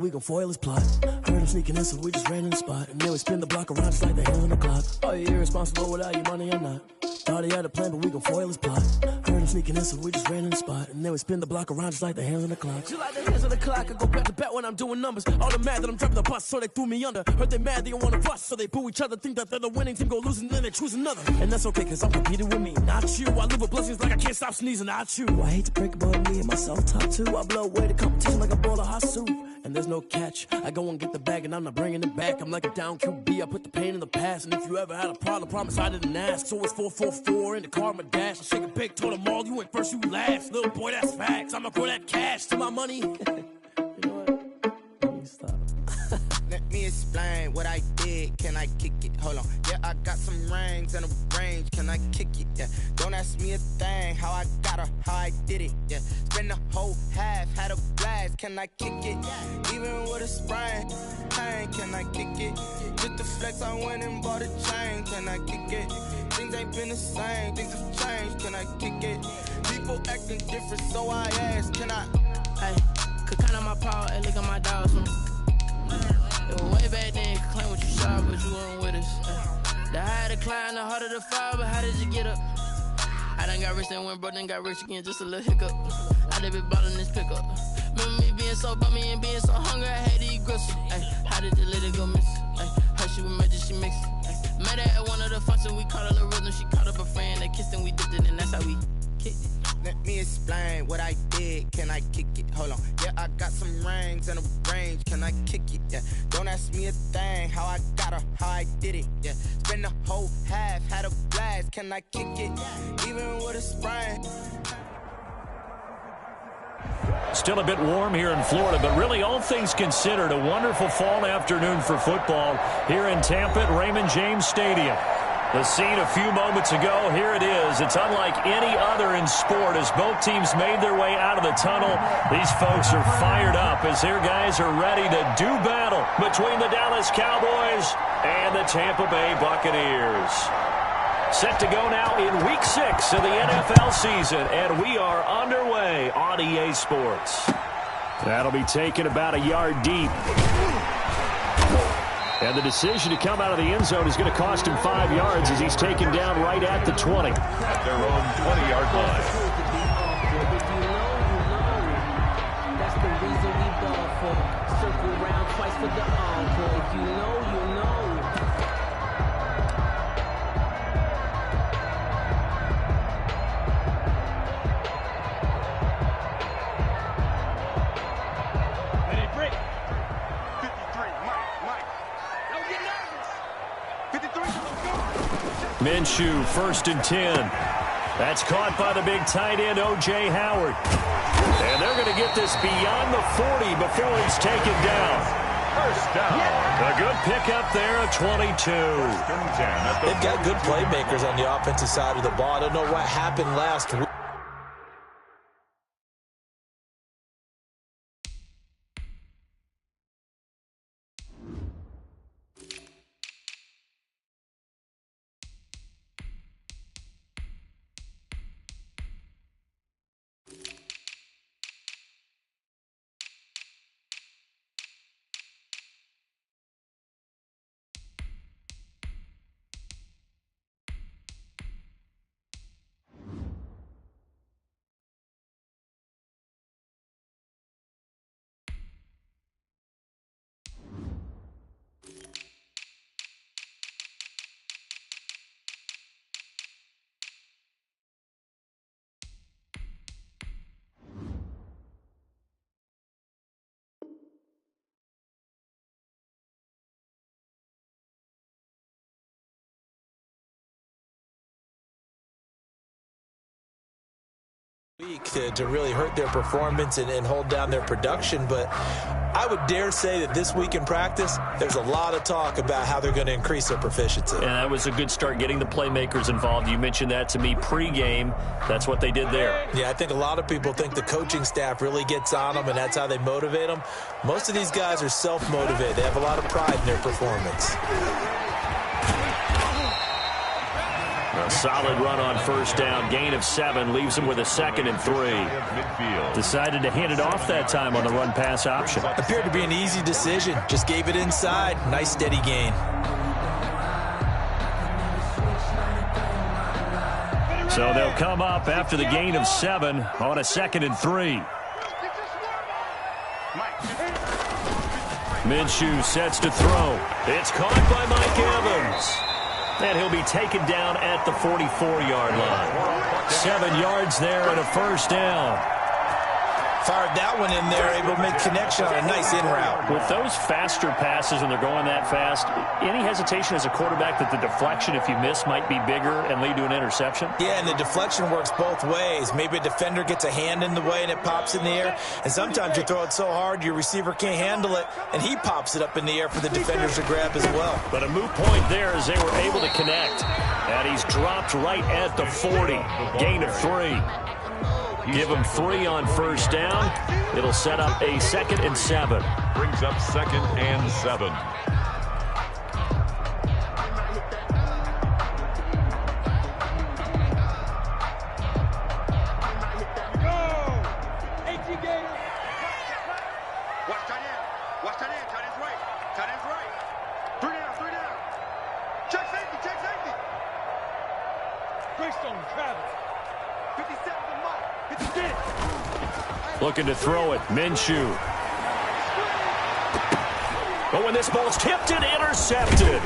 We gon' foil his plot. Heard him sneaking in, so we just ran in the spot. And then we spin the block around just like the hell in the clock. Are you irresponsible without your money or not? Thought he had a plan, but we gon' foil his plot. Heard him sneaking in, so we just ran in the spot. And then we spin the block around just like the hands on the clock. Just like the hands on the clock, I go back to back when I'm doing numbers. All the mad that I'm driving the bus, so they threw me under. Heard they mad, they don't wanna bust, so they boo each other. Think that they're the winning team, go losing, then they choose another. And that's okay, cause I'm competing with me, not you. I live with blessings like I can't stop sneezing, not you. I hate to break about me and myself top two. I blow away the competition like a bowl of hot soup. And there's no catch. I go and get the bag and I'm not bringing it back. I'm like a down QB. I put the pain in the past. And if you ever had a problem, promise I didn't ask. So it's 444 in the car, my dash. I shake a big, told them all, you ain't first, you last. Little boy, that's facts. I'ma grow that cash to my money. You know what? Let me stop. Let me explain what I did. Can I kick it? Hold on. Yeah, I got some rings and a range. Can I kick it? Yeah. Don't ask me a thing. How I got her, how I did it. Yeah. Spend the whole half, had a blast. Can I kick it? Even with a sprain. Pain, can I kick it? Just the flex, I went and bought a chain. Can I kick it? Things ain't been the same. Things have changed. Can I kick it? People acting different, so I ask. Can I? Hey, could count on my power and look at my dogs. It was way back then, you could claim what you saw, but you weren't with us. The higher the climb, the harder the fall, but how did you get up? I done got rich, then went broke, then got rich again, just a little hiccup. I done been ballin' this pickup. Remember me being so bummy and being so hungry, I had to eat gristle. Ay, how did you let it go miss? Ay, how she was magic, she mixed. Met her at one of the functions, we caught her the rhythm, she caught up a friend, they kissed and we dipped it, and that's how we kicked it. Let me explain what I did. Can I kick it? Hold on. Yeah, I got some rings and a range. Can I kick it? Yeah. Don't ask me a thing. How I got her, how I did it. Yeah. Spend the whole half, had a blast. Can I kick it? Even with a sprain. Still a bit warm here in Florida, but really all things considered, a wonderful fall afternoon for football here in Tampa at Raymond James Stadium. The scene a few moments ago, here it is. It's unlike any other in sport as both teams made their way out of the tunnel. These folks are fired up as their guys are ready to do battle between the Dallas Cowboys and the Tampa Bay Buccaneers. Set to go now in Week 6 of the NFL season, and we are underway on EA Sports. That'll be taken about a yard deep. And the decision to come out of the end zone is going to cost him 5 yards as he's taken down right at the 20. At their own 20-yard line. If you know, that's the reason we ball for. Circle round twice for the encore. If you know, you know. Ready, break. 53, Mike. Don't get nervous. 53, let's go. Minshew, 1st and 10. That's caught by the big tight end, O.J. Howard. And they're going to get this beyond the 40 before he's taken down. First down. A good pickup there, a 22. They've got good playmakers on the offensive side of the ball. I don't know what happened last week. To really hurt their performance and hold down their production, but I would dare say that this week in practice, there's a lot of talk about how they're going to increase their proficiency. And that was a good start, getting the playmakers involved. You mentioned that to me pregame. That's what they did there. Yeah, I think a lot of people think the coaching staff really gets on them, and that's how they motivate them. Most of these guys are self-motivated. They have a lot of pride in their performance. A solid run on first down. Gain of 7 leaves him with a 2nd and 3. Decided to hand it off that time on the run-pass option. Appeared to be an easy decision. Just gave it inside. Nice steady gain. So they'll come up after the gain of 7 on a 2nd and 3. Minshew sets to throw. It's caught by Mike Evans. And he'll be taken down at the 44-yard line. 7 yards there and a first down. Fired that one in there, able to make connection on a nice in route. With those faster passes when they're going that fast, any hesitation as a quarterback that the deflection, if you miss, might be bigger and lead to an interception? Yeah, and the deflection works both ways. Maybe a defender gets a hand in the way and it pops in the air. And sometimes you throw it so hard your receiver can't handle it, and he pops it up in the air for the defenders to grab as well. But a moot point there as they were able to connect. And he's dropped right at the 40. Gain of 3. Give him 3 on first down. It'll set up a 2nd and 7. Brings up 2nd and 7. Watch tight end. Watch tight end. Tight end's right. Tight end's right. 3 down. 3 down. Check safety. Check safety. Greystone, Travis. 57 to Mike. 56. Looking to throw it. Minshew. But when this ball's tipped and intercepted.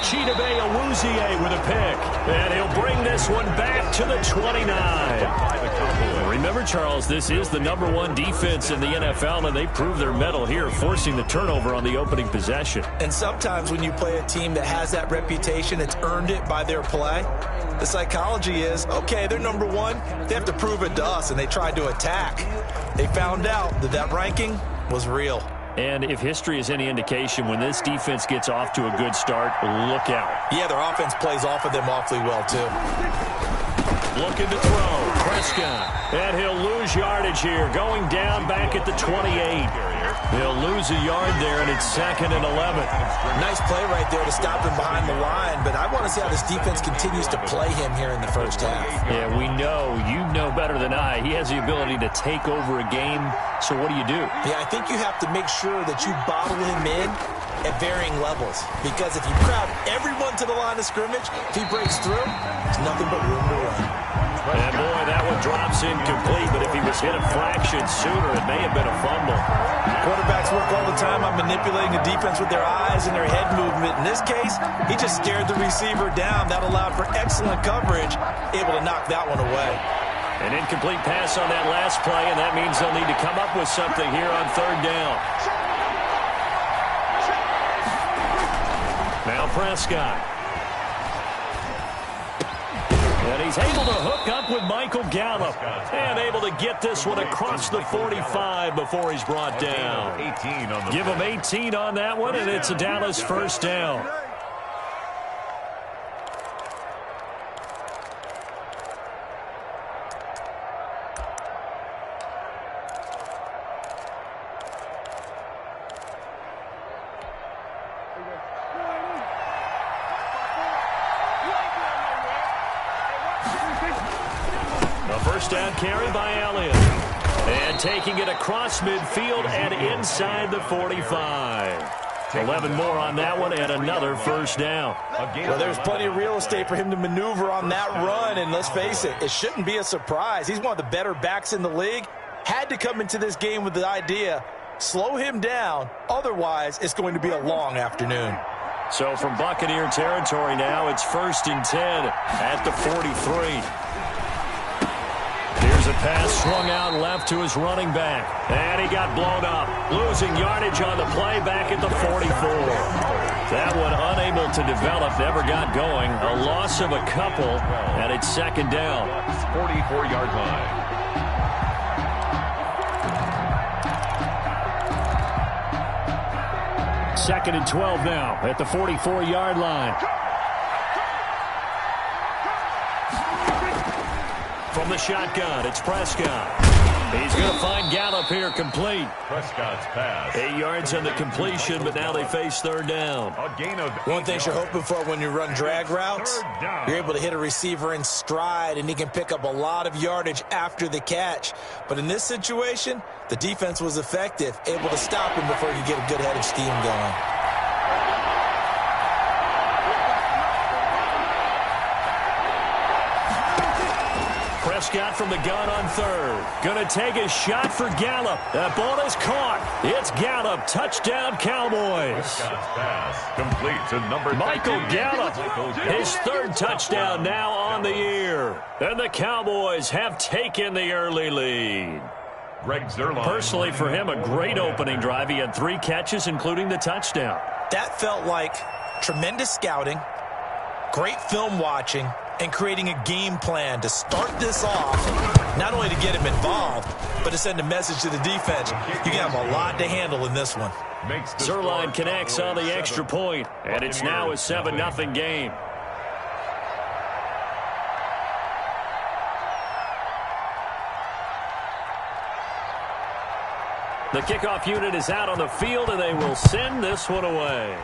Chidobe Awuzie with a pick. And he'll bring this one back to the 29. Remember, Charles, this is the #1 defense in the NFL, and they prove their mettle here, forcing the turnover on the opening possession. And sometimes when you play a team that has that reputation, it's earned it by their play. The psychology is, okay, they're #1. They have to prove it to us, and they tried to attack. They found out that that ranking was real. And if history is any indication, when this defense gets off to a good start, look out. Yeah, their offense plays off of them awfully well, too. Looking to throw. Prescott. And he'll lose yardage here. Going down back at the 28. He'll lose a yard there, and it's 2nd and 11. Nice play right there to stop him behind the line, but I want to see how this defense continues to play him here in the first half. Yeah, we know. You know better than I. He has the ability to take over a game, so what do you do? Yeah, I think you have to make sure that you bottle him in at varying levels, because if you crowd everyone to the line of scrimmage, if he breaks through, there's nothing but room to run. And boy, that one drops incomplete, but if he was hit a fraction sooner, it may have been a fumble. Quarterbacks work all the time on manipulating the defense with their eyes and their head movement. In this case, he just scared the receiver down. That allowed for excellent coverage, able to knock that one away. An incomplete pass on that last play, and that means they'll need to come up with something here on 3rd down. Now Prescott. And he's able to hook up with Michael Gallup. And able to get this one across the 45 before he's brought down. Give him 18 on that one, and it's a Dallas first down. First down carry by Elliott. And taking it across midfield and inside the 45. 11 more on that one and another first down. Well, there's plenty of real estate for him to maneuver on that run, and let's face it, it shouldn't be a surprise. He's one of the better backs in the league. Had to come into this game with the idea, slow him down, otherwise it's going to be a long afternoon. So from Buccaneer territory now, it's 1st and 10 at the 43. Here's a pass swung out left to his running back. And he got blown up. Losing yardage on the play back at the 44. That one unable to develop, never got going. A loss of a couple, and it's 2nd down. 44-yard line. Second and 12 now at the 44-yard line. From the shotgun, it's Prescott. He's going to find Gallup here complete. Prescott's pass. 8 yards on the completion, but now they face third down. A gain of One thing you're hoping for when you run drag routes, Third down. you're able to hit a receiver in stride, and he can pick up a lot of yardage after the catch. But in this situation, the defense was effective, able to stop him before he could get a good head of steam going. Prescott from the gun on third. Going to take a shot for Gallup. That ball is caught. It's Gallup. Touchdown, Cowboys. Prescott's pass complete to number Michael 13. Gallup, his third touchdown now on the year. And the Cowboys have taken the early lead. Greg Zuerlein. Personally, for him, a great opening drive. He had 3 catches, including the touchdown. That felt like tremendous scouting, great film watching, and creating a game plan to start this off, not only to get him involved, but to send a message to the defense. You can have a lot to handle in this one. Zuerlein connects on the extra point, and it's now a 7-0 game. The kickoff unit is out on the field, and they will send this one away.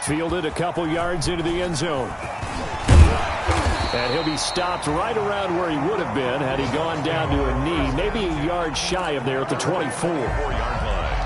Fielded a couple yards into the end zone. And he'll be stopped right around where he would have been had he gone down to a knee, maybe a yard shy of there at the 24. 4-yard line.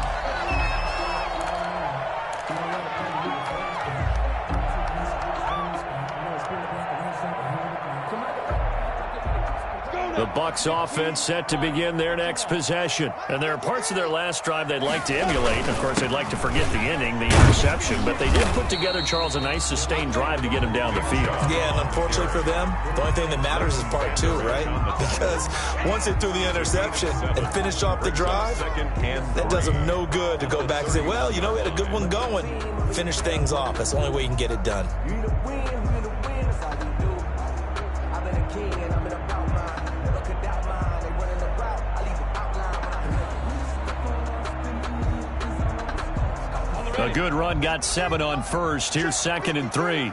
The Bucs offense set to begin their next possession. And there are parts of their last drive they'd like to emulate. Of course, they'd like to forget the inning, the interception. But they did put together, Charles, a nice sustained drive to get him down the field. Yeah, and unfortunately for them, the only thing that matters is part 2, right? Because once they threw the interception and finished off the drive, that does them no good to go back and say, well, you know, we had a good one going. Finish things off. That's the only way you can get it done. A good run, got 7 on first. Here's 2nd and 3. Here we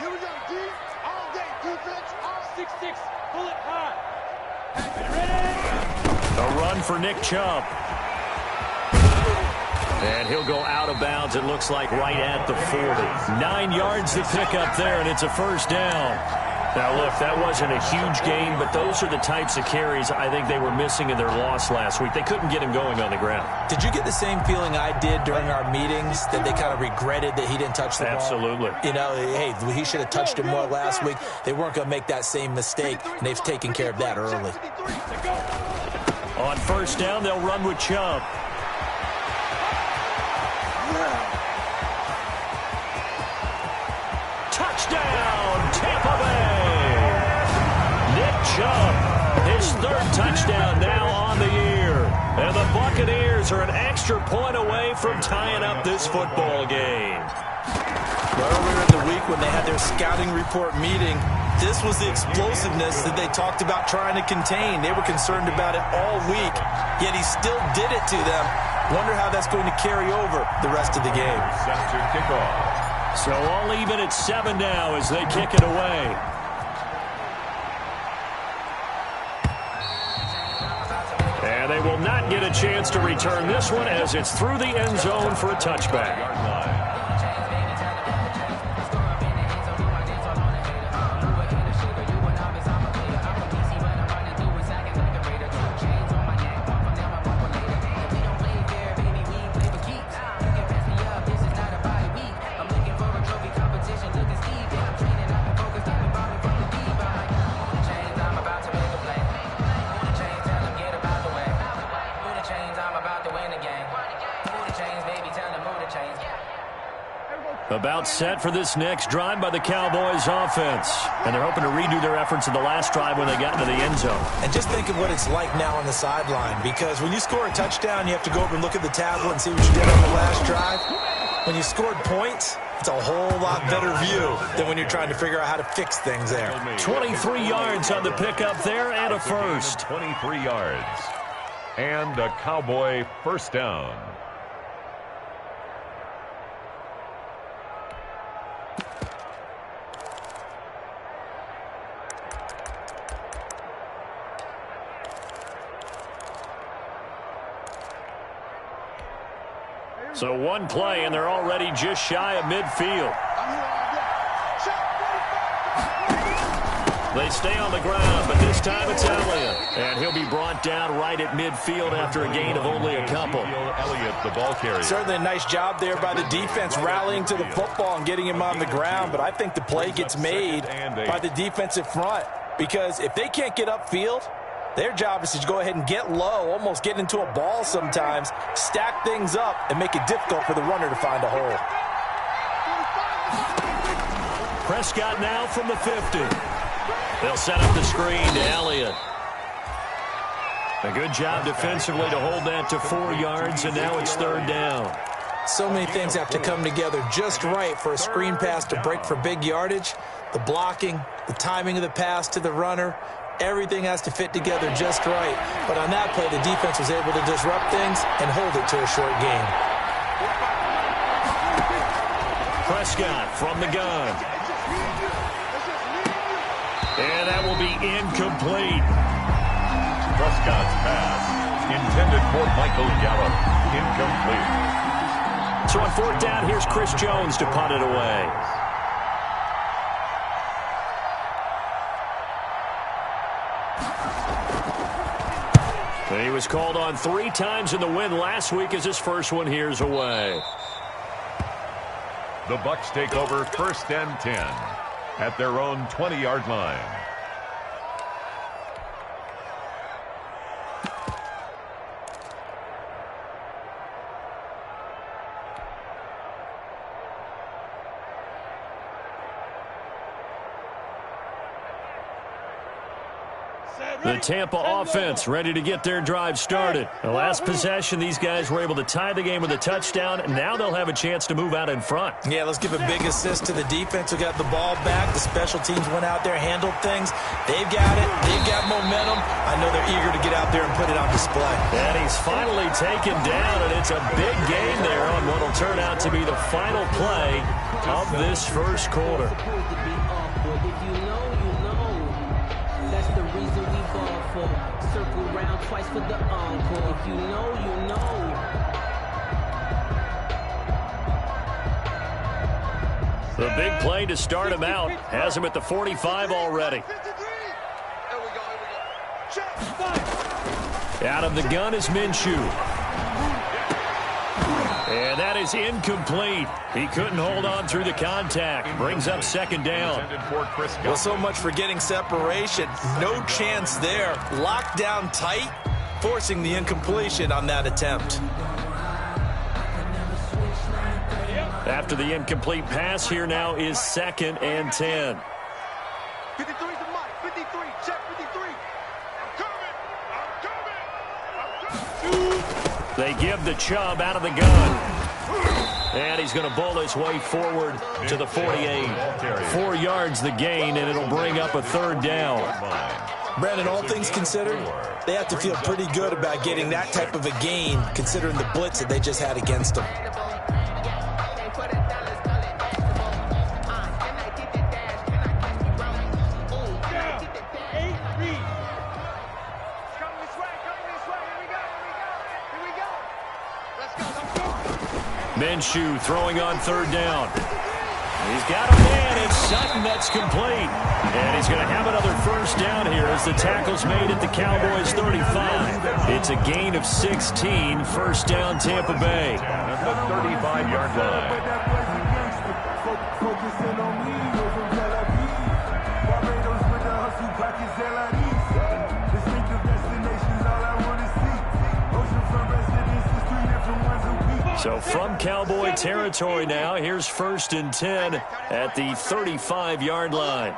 go, D. All day defense, all 6-6, bullet high. A run for Nick Chubb. And he'll go out of bounds, it looks like, right at the 40. 9 yards to pick up there, and it's a first down. Now, look, that wasn't a huge gain, but those are the types of carries I think they were missing in their loss last week. They couldn't get him going on the ground. Did you get the same feeling I did during our meetings, that they kind of regretted that he didn't touch the ball? Absolutely. You know, hey, he should have touched it more last week. They weren't going to make that same mistake, and they've taken care of that early. On first down, they'll run with Chubb. Touchdown, Tampa Bay! Nick Chubb, his 3rd touchdown now on the year. And the Buccaneers are an extra point away from tying up this football game. Earlier in the week when they had their scouting report meeting, this was the explosiveness that they talked about trying to contain. They were concerned about it all week, yet he still did it to them. Wonder how that's going to carry over the rest of the game. Set to kick off. So all even at 7 now as they kick it away. And they will not get a chance to return this one as it's through the end zone for a touchback. About set for this next drive by the Cowboys offense. And they're hoping to redo their efforts in the last drive when they got into the end zone. And just think of what it's like now on the sideline, because when you score a touchdown, you have to go over and look at the tablet and see what you did on the last drive. When you scored points, it's a whole lot better view than when you're trying to figure out how to fix things there. 23 yards on the pickup there and a first. 23 yards. And a Cowboy first down. So one play, and they're already just shy of midfield. They stay on the ground, but this time it's Elliott. And he'll be brought down right at midfield after a gain of only a couple. Elliott, the ball carrier. Certainly a nice job there by the defense, rallying to the football and getting him on the ground. But I think the play gets made by the defensive front, because if they can't get upfield, their job is to go ahead and get low, almost get into a ball sometimes, stack things up, and make it difficult for the runner to find a hole. Prescott now from the 50. They'll set up the screen to Elliott. A good job defensively to hold that to 4 yards, and now it's 3rd down. So many things have to come together just right for a screen pass to break for big yardage. The blocking, the timing of the pass to the runner, everything has to fit together just right. But on that play, the defense was able to disrupt things and hold it to a short gain. Prescott from the gun. And that will be incomplete. Prescott's pass, intended for Michael Gallup, incomplete. So on 4th down, here's Chris Jones to punt it away. And he was called on 3 times in the win last week as his first one here's away. The Bucs take over 1st and 10 at their own 20-yard line. The Tampa offense ready to get their drive started. The last possession, these guys were able to tie the game with a touchdown, and now they'll have a chance to move out in front. Yeah, let's give a big assist to the defense who got the ball back. The special teams went out there, handled things. They've got it. They've got momentum. I know they're eager to get out there and put it on display. And he's finally taken down, and it's a big gain there on what will turn out to be the final play of this first quarter. Circle round twice for the encore. If you know, you know. The big play to start him out has him at the 45 already. Out of the gun is Minshew. And that is incomplete. He couldn't hold on through the contact. Brings up 2nd down. Well, so much for getting separation. No chance there. Locked down tight, forcing the incompletion on that attempt. After the incomplete pass, here now is 2nd and 10. 53 to Mike. 53. Check 53. I'm coming. They give the Chubb out of the gun. And he's going to bowl his way forward to the 48. 4 yards the gain, and it'll bring up a 3rd down. Brandon, all things considered, they have to feel pretty good about getting that type of a gain, considering the blitz that they just had against them. Minshew throwing on 3rd down. He's got a man. It's Sutton that's complete. And he's going to have another 1st down here as the tackle's made at the Cowboys' 35. It's a gain of 16. 1st down, Tampa Bay. At the 35-yard line. So from Cowboy territory now, here's 1st and 10 at the 35-yard line.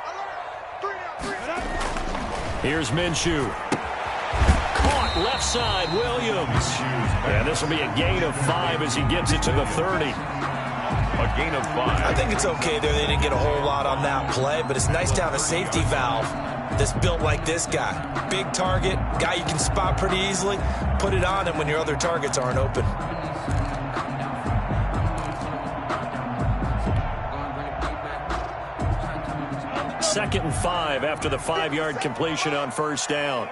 Here's Minshew. Caught left side, Williams. And this will be a gain of 5 as he gets it to the 30. A gain of 5. I think it's okay there. They didn't get a whole lot on that play, but it's nice to have a safety valve that's built like this guy. Big target, guy you can spot pretty easily. Put it on him when your other targets aren't open. Second and 5 after the 5-yard completion on 1st down.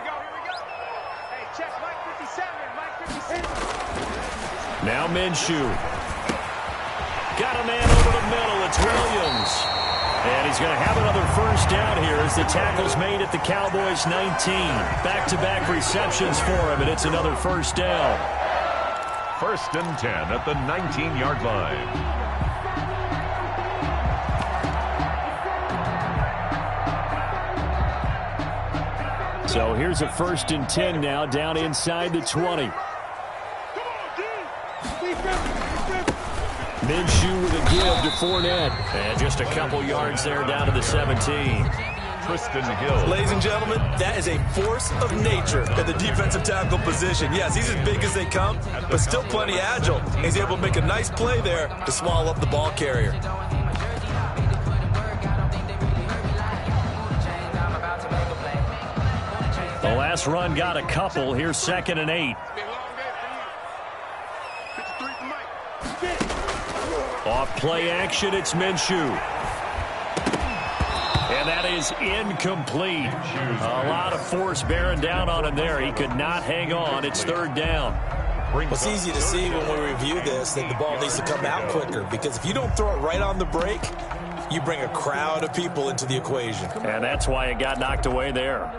Now Minshew. got a man over the middle. It's Williams. And he's going to have another first down here as the tackle's made at the Cowboys' 19. Back-to-back receptions for him, and it's another first down. 1st and 10 at the 19-yard line. So here's a 1st and 10 now, down inside the 20. Minshew with a give to Fournette. And just a couple yards there down to the 17. Tristan Hill. Ladies and gentlemen, that is a force of nature at the defensive tackle position. Yes, he's as big as they come, but still plenty agile. He's able to make a nice play there to swallow up the ball carrier. The last run got a couple. Here's 2nd and 8. Off play action, it's Minshew. And that is incomplete. A lot of force bearing down on him there. He could not hang on. It's 3rd down. It's easy to see when we review this that the ball needs to come out quicker, because if you don't throw it right on the break, you bring a crowd of people into the equation. And that's why it got knocked away there.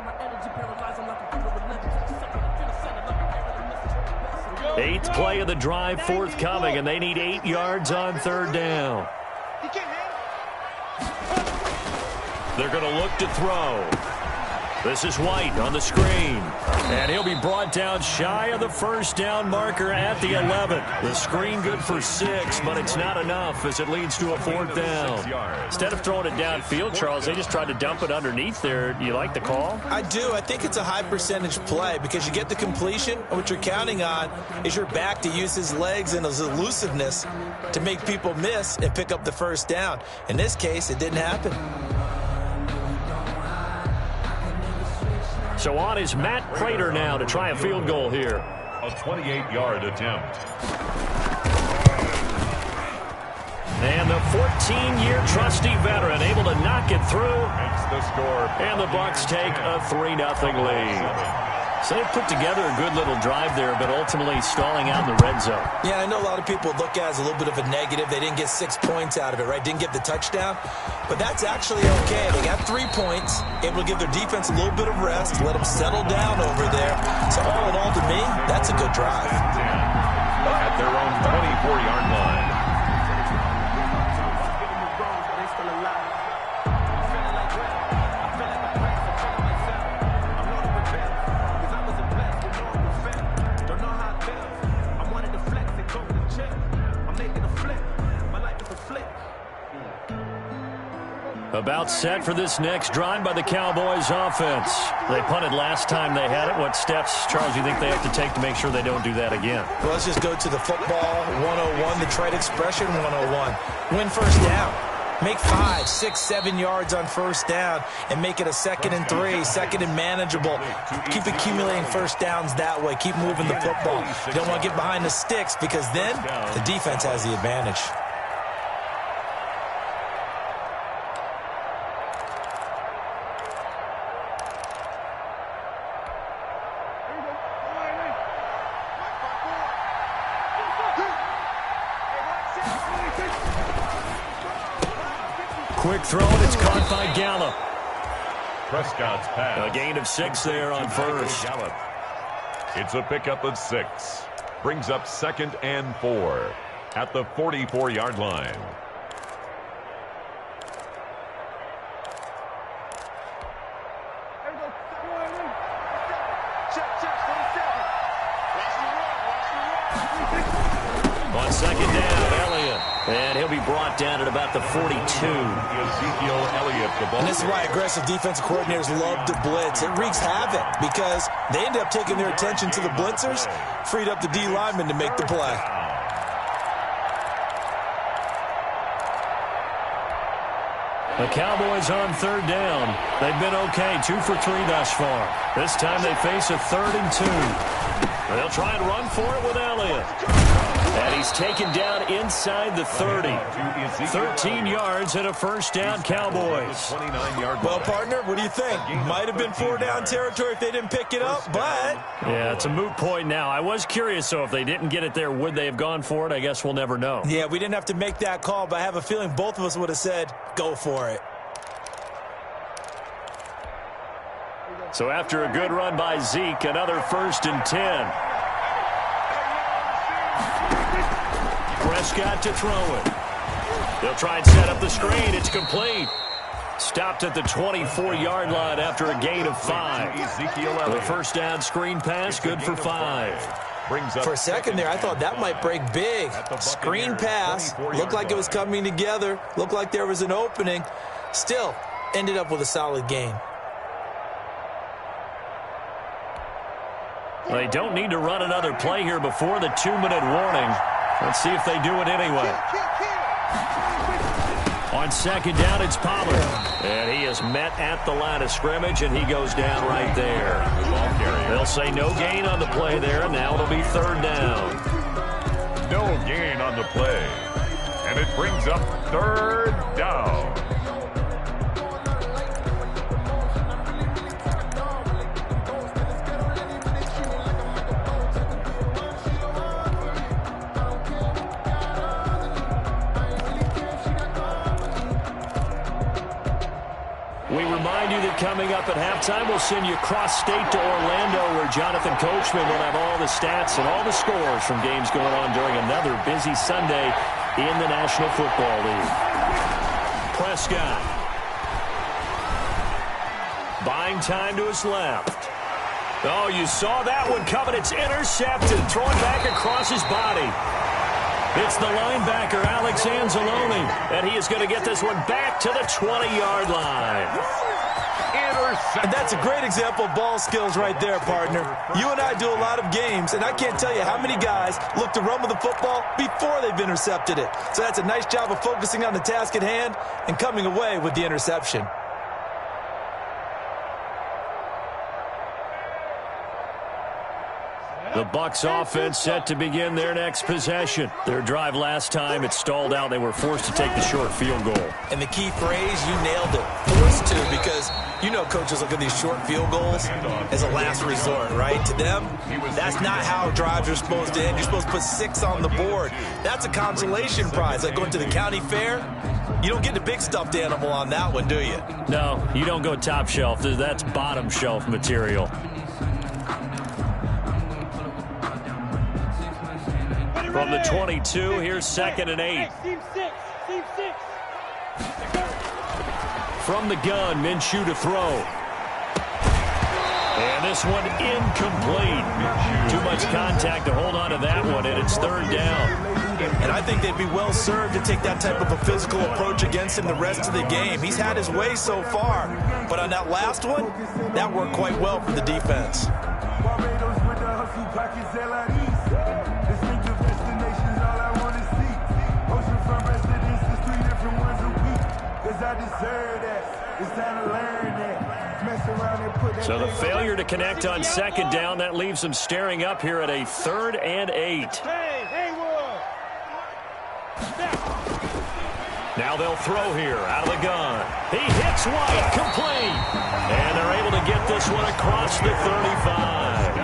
8th play of the drive forthcoming, and they need 8 yards on 3rd down. They're going to look to throw. This is White on the screen. And he'll be brought down shy of the first down marker at the 11. The screen good for 6, but it's not enough as it leads to a 4th down. Instead of throwing it downfield, Charles, they just tried to dump it underneath there. Do you like the call? I do. I think it's a high percentage play because you get the completion, and what you're counting on is your back to use his legs and his elusiveness to make people miss and pick up the first down. In this case, it didn't happen. So on is Matt Prater now to try a field goal here. A 28-yard attempt. And the 14-year trusty veteran able to knock it through. Makes the score. And the Bucs take a 3-0 lead. So they put together a good little drive there, but ultimately stalling out in the red zone. Yeah, I know a lot of people look at it as a little bit of a negative. They didn't get 6 points out of it, right? Didn't get the touchdown. But that's actually okay. They got 3 points, able to give their defense a little bit of rest, let them settle down over there. So all in all, to me, that's a good drive. At their own 24-yard line. About set for this next drive by the Cowboys offense. They punted last time they had it. What steps, Charles, do you think they have to take to make sure they don't do that again? Well, let's just go to the football 101, the trade expression 101. Win first down. Make 5, 6, 7 yards on first down and make it a 2nd and 3, 2nd and manageable. Keep accumulating first downs that way. Keep moving the football. You don't want to get behind the sticks because then the defense has the advantage. Quick throw, and it's caught by Gallup. Prescott's pass. A gain of 6 there on first. Gallup. It's a pickup of 6. Brings up 2nd and 4 at the 44-yard line. On 2nd down, Elliott. And he'll be brought down at about the 42. Ezekiel Elliott, the ball. And this is why aggressive defensive coordinators love to blitz. It wreaks havoc because they end up taking their attention to the blitzers, freed up the D lineman to make the play. The Cowboys on 3rd down. They've been okay, 2 for 3 thus far. This time they face a 3rd and 2. They'll try and run for it with Elliott. And he's taken down inside the 30. 13 yards and a first down, Cowboys. Well, partner, what do you think? Might have been 4-down territory if they didn't pick it up, but... Yeah, it's a moot point now. I was curious, so if they didn't get it there, would they have gone for it? I guess we'll never know. Yeah, we didn't have to make that call, but I have a feeling both of us would have said, go for it. So after a good run by Zeke, another 1st and 10. Prescott to throw it. They'll try and set up the screen. It's complete. Stopped at the 24-yard line after a gain of 5. The first down screen pass, good for 5. For a second there, I thought that might break big. Screen pass, looked like it was coming together, looked like there was an opening. Still, ended up with a solid gain. They don't need to run another play here before the 2-minute warning. Let's see if they do it anyway. On second down, it's Pollard. And he is met at the line of scrimmage, and he goes down right there. They'll say no gain on the play there, and now it'll be 3rd down. No gain on the play. And it brings up 3rd down. We remind you that coming up at halftime, we'll send you cross-state to Orlando, where Jonathan Coachman will have all the stats and all the scores from games going on during another busy Sunday in the National Football League. Prescott. Buying time to his left. Oh, you saw that one coming. It's intercepted. Throwing back across his body. It's the linebacker, Alex Anzalone, and he is going to get this one back to the 20-yard line. And that's a great example of ball skills right there, partner. You and I do a lot of games, and I can't tell you how many guys look to run with the football before they've intercepted it. So that's a nice job of focusing on the task at hand and coming away with the interception. The Bucs offense set to begin their next possession. Their drive last time, it stalled out. They were forced to take the short field goal. And the key phrase, you nailed it. Forced to, because you know coaches look at these short field goals as a last resort, right? To them, that's not how drives are supposed to end. You're supposed to put 6 on the board. That's a consolation prize, like going to the county fair. You don't get the big stuffed animal on that one, do you? No, you don't go top shelf. That's bottom shelf material. From the 22, here's 2nd and 8. From the gun, Minshew to throw. And this one incomplete. Too much contact to hold on to that one, and it's 3rd down. And I think they'd be well served to take that type of a physical approach against him the rest of the game. He's had his way so far, but on that last one, that worked quite well for the defense. So the failure to connect on 2nd down, that leaves them staring up here at a 3rd and 8. Now they'll throw here out of the gun. He hits White, complete. And they're able to get this one across the 35.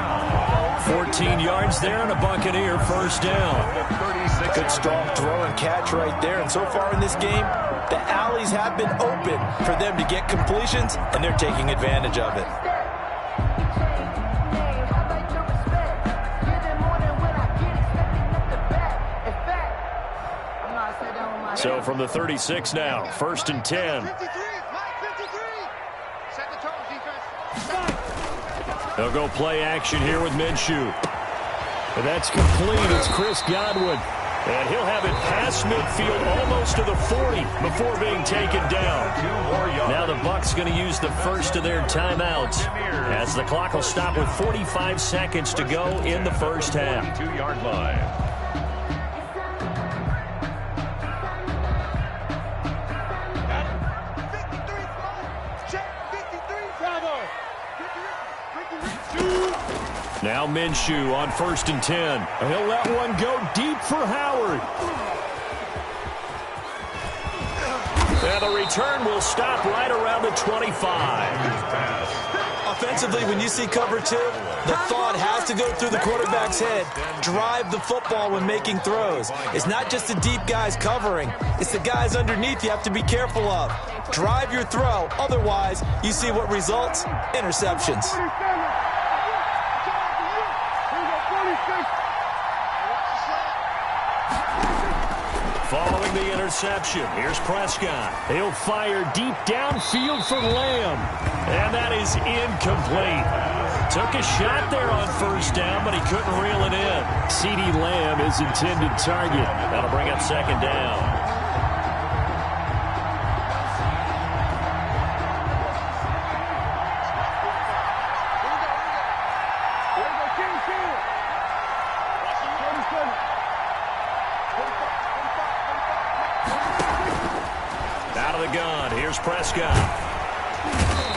14 yards there and a Buccaneer 1st down. Good strong throw and catch right there. And so far in this game, the alleys have been open for them to get completions, and they're taking advantage of it. So from the 36 now, 1st and 10. They'll go play action here with Minshew. And that's complete. It's Chris Godwin. And he'll have it past midfield almost to the 40 before being taken down. Now the Bucs going to use the first of their timeouts as the clock will stop with 45 seconds to go in the first half. 2-yard line. Now Minshew on 1st and 10. He'll let one go deep for Howard. And the return will stop right around the 25. Offensively, when you see cover 2, the thought has to go through the quarterback's head. Drive the football when making throws. It's not just the deep guys covering. It's the guys underneath you have to be careful of. Drive your throw. Otherwise, you see what results? Interceptions. Following the interception, here's Prescott. He'll fire deep downfield for Lamb. And that is incomplete. Took a shot there on 1st down, but he couldn't reel it in. CeeDee Lamb is intended target. That'll bring up 2nd down. Here's Prescott.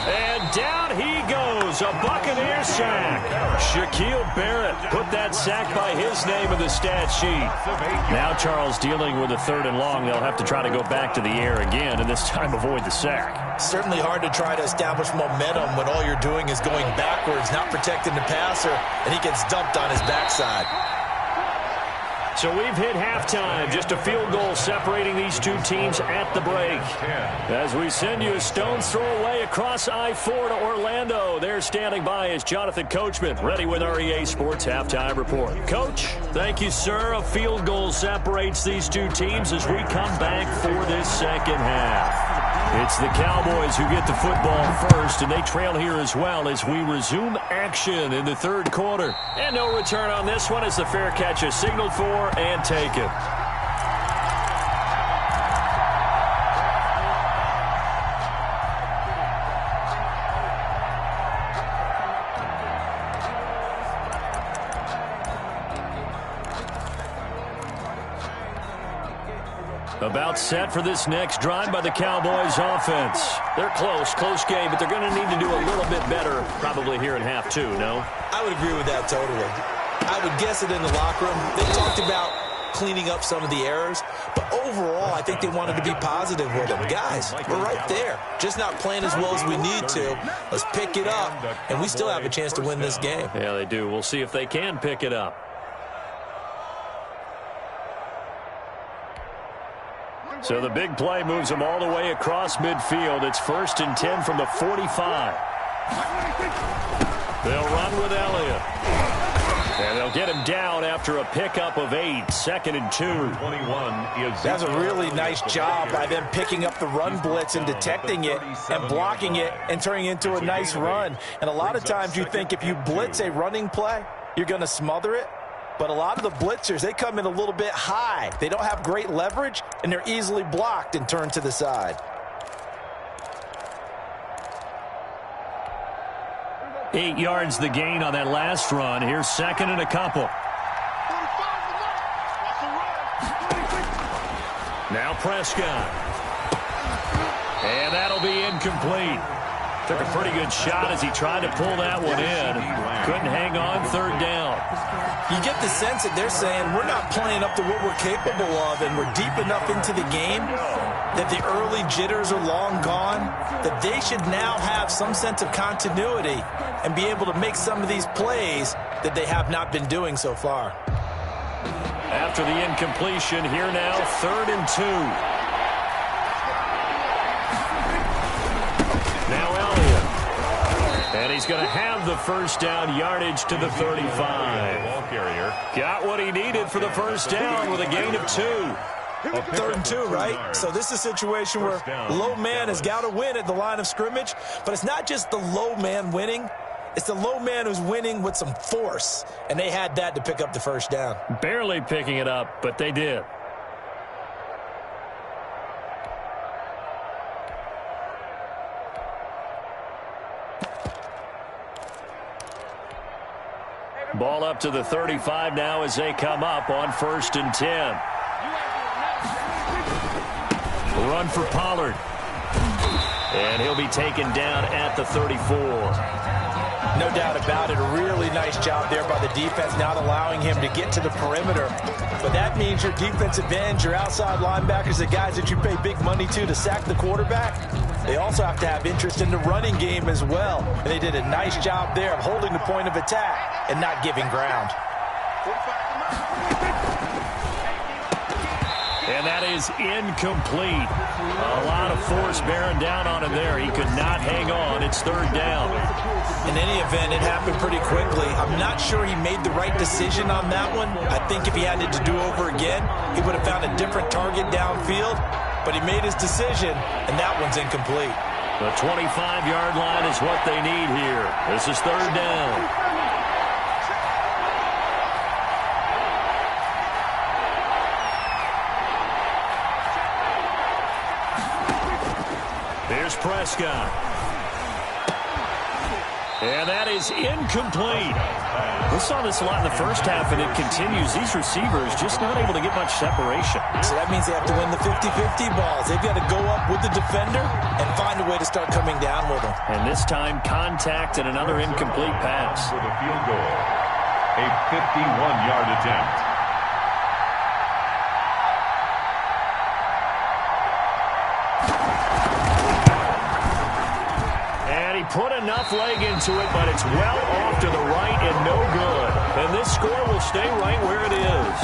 And down he goes. A Buccaneer sack. Shaquille Barrett put that sack by his name in the stat sheet. Now Charles dealing with a 3rd and long. They'll have to try to go back to the air again, and this time avoid the sack. Certainly hard to try to establish momentum when all you're doing is going backwards, not protecting the passer, and he gets dumped on his backside. So we've hit halftime. Just a field goal separating these two teams at the break. As we send you a stone's throw away across I-4 to Orlando. There standing by is Jonathan Coachman, ready with our EA Sports Halftime Report. Coach, thank you, sir. A field goal separates these two teams as we come back for this 2nd half. It's the Cowboys who get the football first, and they trail here as well as we resume action in the 3rd quarter. And no return on this one as the fair catch is signaled for and taken. About set for this next drive by the Cowboys offense. They're close game, but they're going to need to do a little bit better probably here in half 2, no? I would agree with that totally. I would guess it in the locker room. They talked about cleaning up some of the errors, but overall, I think they wanted to be positive with them. Guys, we're right there. Just not playing as well as we need to. Let's pick it up, and we still have a chance to win this game. Yeah, they do. We'll see if they can pick it up. So the big play moves them all the way across midfield. It's 1st and 10 from the 45. They'll run with Elliott. And they'll get him down after a pickup of 8. 2nd and 2. That's a really nice job by them picking up the run blitz and detecting it and blocking it and turning it into a nice run. And a lot of times you think if you blitz a running play, you're going to smother it. But a lot of the blitzers, they come in a little bit high. They don't have great leverage, and they're easily blocked and turned to the side. 8 yards the gain on that last run. Here's 2nd and a couple. Now Prescott. And that'll be incomplete. Took a pretty good shot as he tried to pull that one in. Couldn't hang on 3rd down. You get the sense that they're saying we're not playing up to what we're capable of, and we're deep enough into the game that the early jitters are long gone, that they should now have some sense of continuity and be able to make some of these plays that they have not been doing so far. After the incompletion, here now, 3rd and 2. Now Elliott. And he's going to have the 1st down, yardage to the 35. Got what he needed for the 1st down with a gain of 2. 3rd and 2, right? So this is a situation where low man has got to win at the line of scrimmage, but it's not just the low man winning. It's the low man who's winning with some force, and they had that to pick up the 1st down. Barely picking it up, but they did. Ball up to the 35 now as they come up on 1st and 10. Run for Pollard. And he'll be taken down at the 34. No doubt about it. A really nice job there by the defense, not allowing him to get to the perimeter. But that means your defensive ends, your outside linebackers, the guys that you pay big money to sack the quarterback, they also have to have interest in the running game as well. And they did a nice job there of holding the point of attack and not giving ground. And that is incomplete. A lot of force bearing down on him there. He could not hang on. It's third down. In any event, it happened pretty quickly. I'm not sure he made the right decision on that one. I think if he had it to do over again, he would have found a different target downfield. But he made his decision, and that one's incomplete. The 25-yard line is what they need here. This is third down. Here's Prescott. And that is incomplete. We saw this a lot in the first half, and it continues. These receivers just not able to get much separation. So that means they have to win the 50-50 balls. They've got to go up with the defender and find a way to start coming down with them. And this time, contact and another incomplete pass. For the field goal, a 51-yard attempt. Put enough leg into it, but it's well off to the right and no good. And this score will stay right where it is.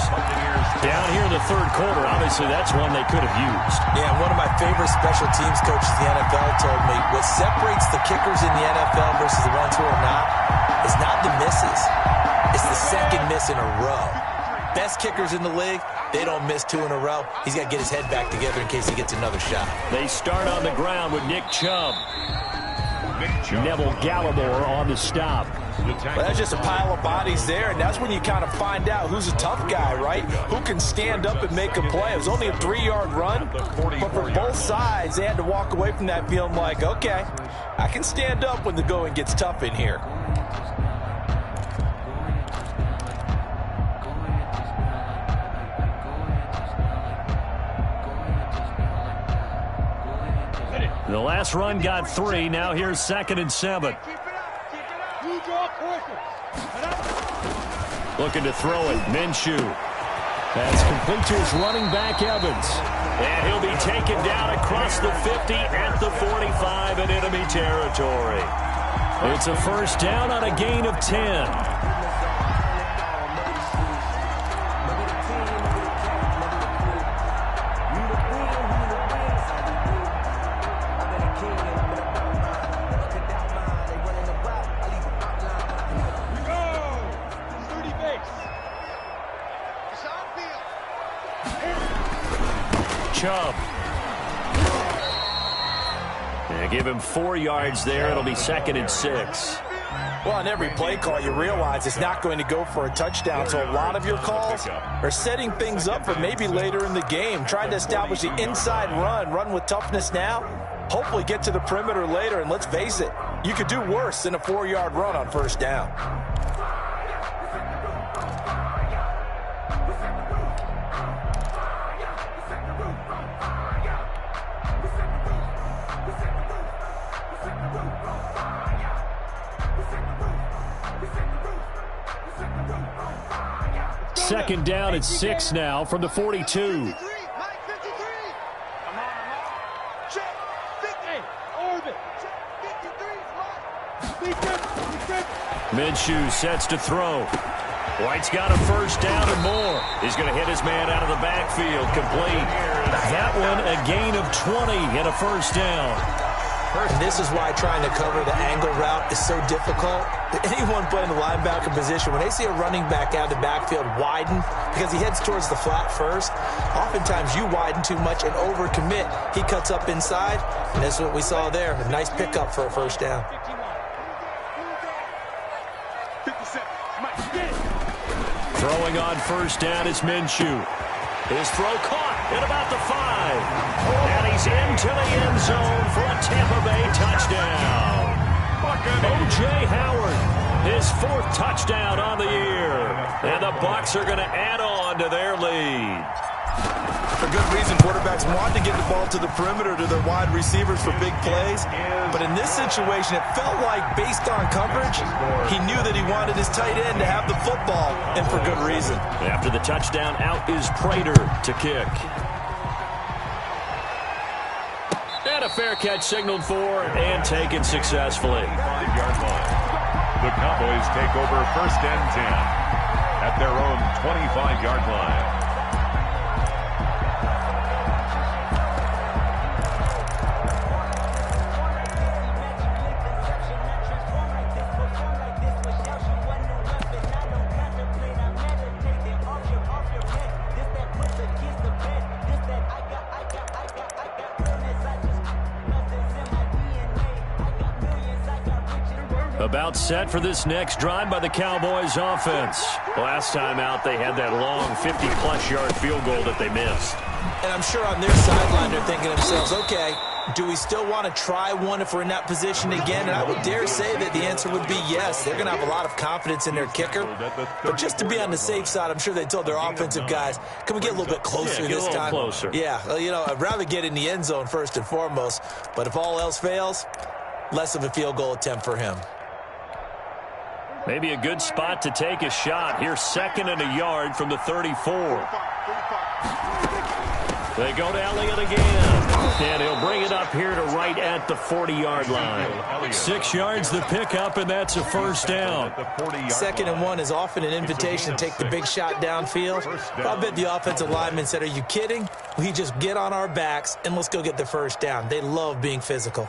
Down here in the third quarter, obviously that's one they could have used. Yeah, one of my favorite special teams coaches in the NFL told me what separates the kickers in the NFL versus the ones who are not is not the misses. It's the second miss in a row. Best kickers in the league, they don't miss two in a row. He's got to get his head back together in case he gets another shot. They start on the ground with Nick Chubb. Neville Gallimore on the stop. Well, that's just a pile of bodies there, and that's when you kind of find out who's a tough guy, right? Who can stand up and make a play. It was only a 3-yard run, but for both sides, they had to walk away from that feeling like, okay, I can stand up when the going gets tough in here. The last run got 3. Now here's 2nd and 7. Looking to throw it. Minshew. That's complete to his running back, Evans. And he'll be taken down across the 50 at the 45 in enemy territory. It's a first down on a gain of 10. Chubb. And give him 4 yards there. It'll be 2nd and 6. Well, on every play call, you realize it's not going to go for a touchdown. So a lot of your calls are setting things up for maybe later in the game, trying to establish the inside run with toughness now, hopefully get to the perimeter later. And let's face it, you could do worse than a 4-yard run on first down. Second down at 6 now from the 42. Minshew sets to throw. White's got a first down and more. He's going to hit his man out of the backfield. Complete. That one a gain of 20 and a first down. And this is why trying to cover the angle route is so difficult. Anyone playing the linebacker position, when they see a running back out of the backfield widen, because he heads towards the flat first, oftentimes you widen too much and overcommit. He cuts up inside, and that's what we saw there. A nice pickup for a first down. Throwing on first down is Minshew. His throw caught at about the 5. And he's into the end zone for a Tampa Bay touchdown. O.J. Howard, his 4th touchdown on the year. And the Bucs are going to add on to their lead. For good reason, quarterbacks want to get the ball to the perimeter to their wide receivers for big plays. But in this situation, it felt like, based on coverage, he knew that he wanted his tight end to have the football, and for good reason. After the touchdown, out is Prater to kick. And a fair catch signaled for and taken successfully. 5-yard line. The Cowboys take over 1st and 10 at their own 25-yard line. About set for this next drive by the Cowboys offense. Last time out, they had that long 50-plus yard field goal that they missed. And I'm sure on their sideline they're thinking to themselves, okay, do we still want to try one if we're in that position again? And I would dare say that the answer would be yes. They're going to have a lot of confidence in their kicker. But just to be on the safe side, I'm sure they told their offensive guys, can we get a little bit closer this time? Closer. Yeah, well, you know, I'd rather get in the end zone first and foremost. But if all else fails, less of a field goal attempt for him. Maybe a good spot to take a shot. Here's 2nd and a yard from the 34. They go to Elliott again. And he'll bring it up here to right at the 40-yard line. 6 yards the pickup, and that's a first down. 2nd and 1 is often an invitation to take the big shot downfield. I bet the offensive lineman said, are you kidding? We just get on our backs and let's go get the first down. They love being physical.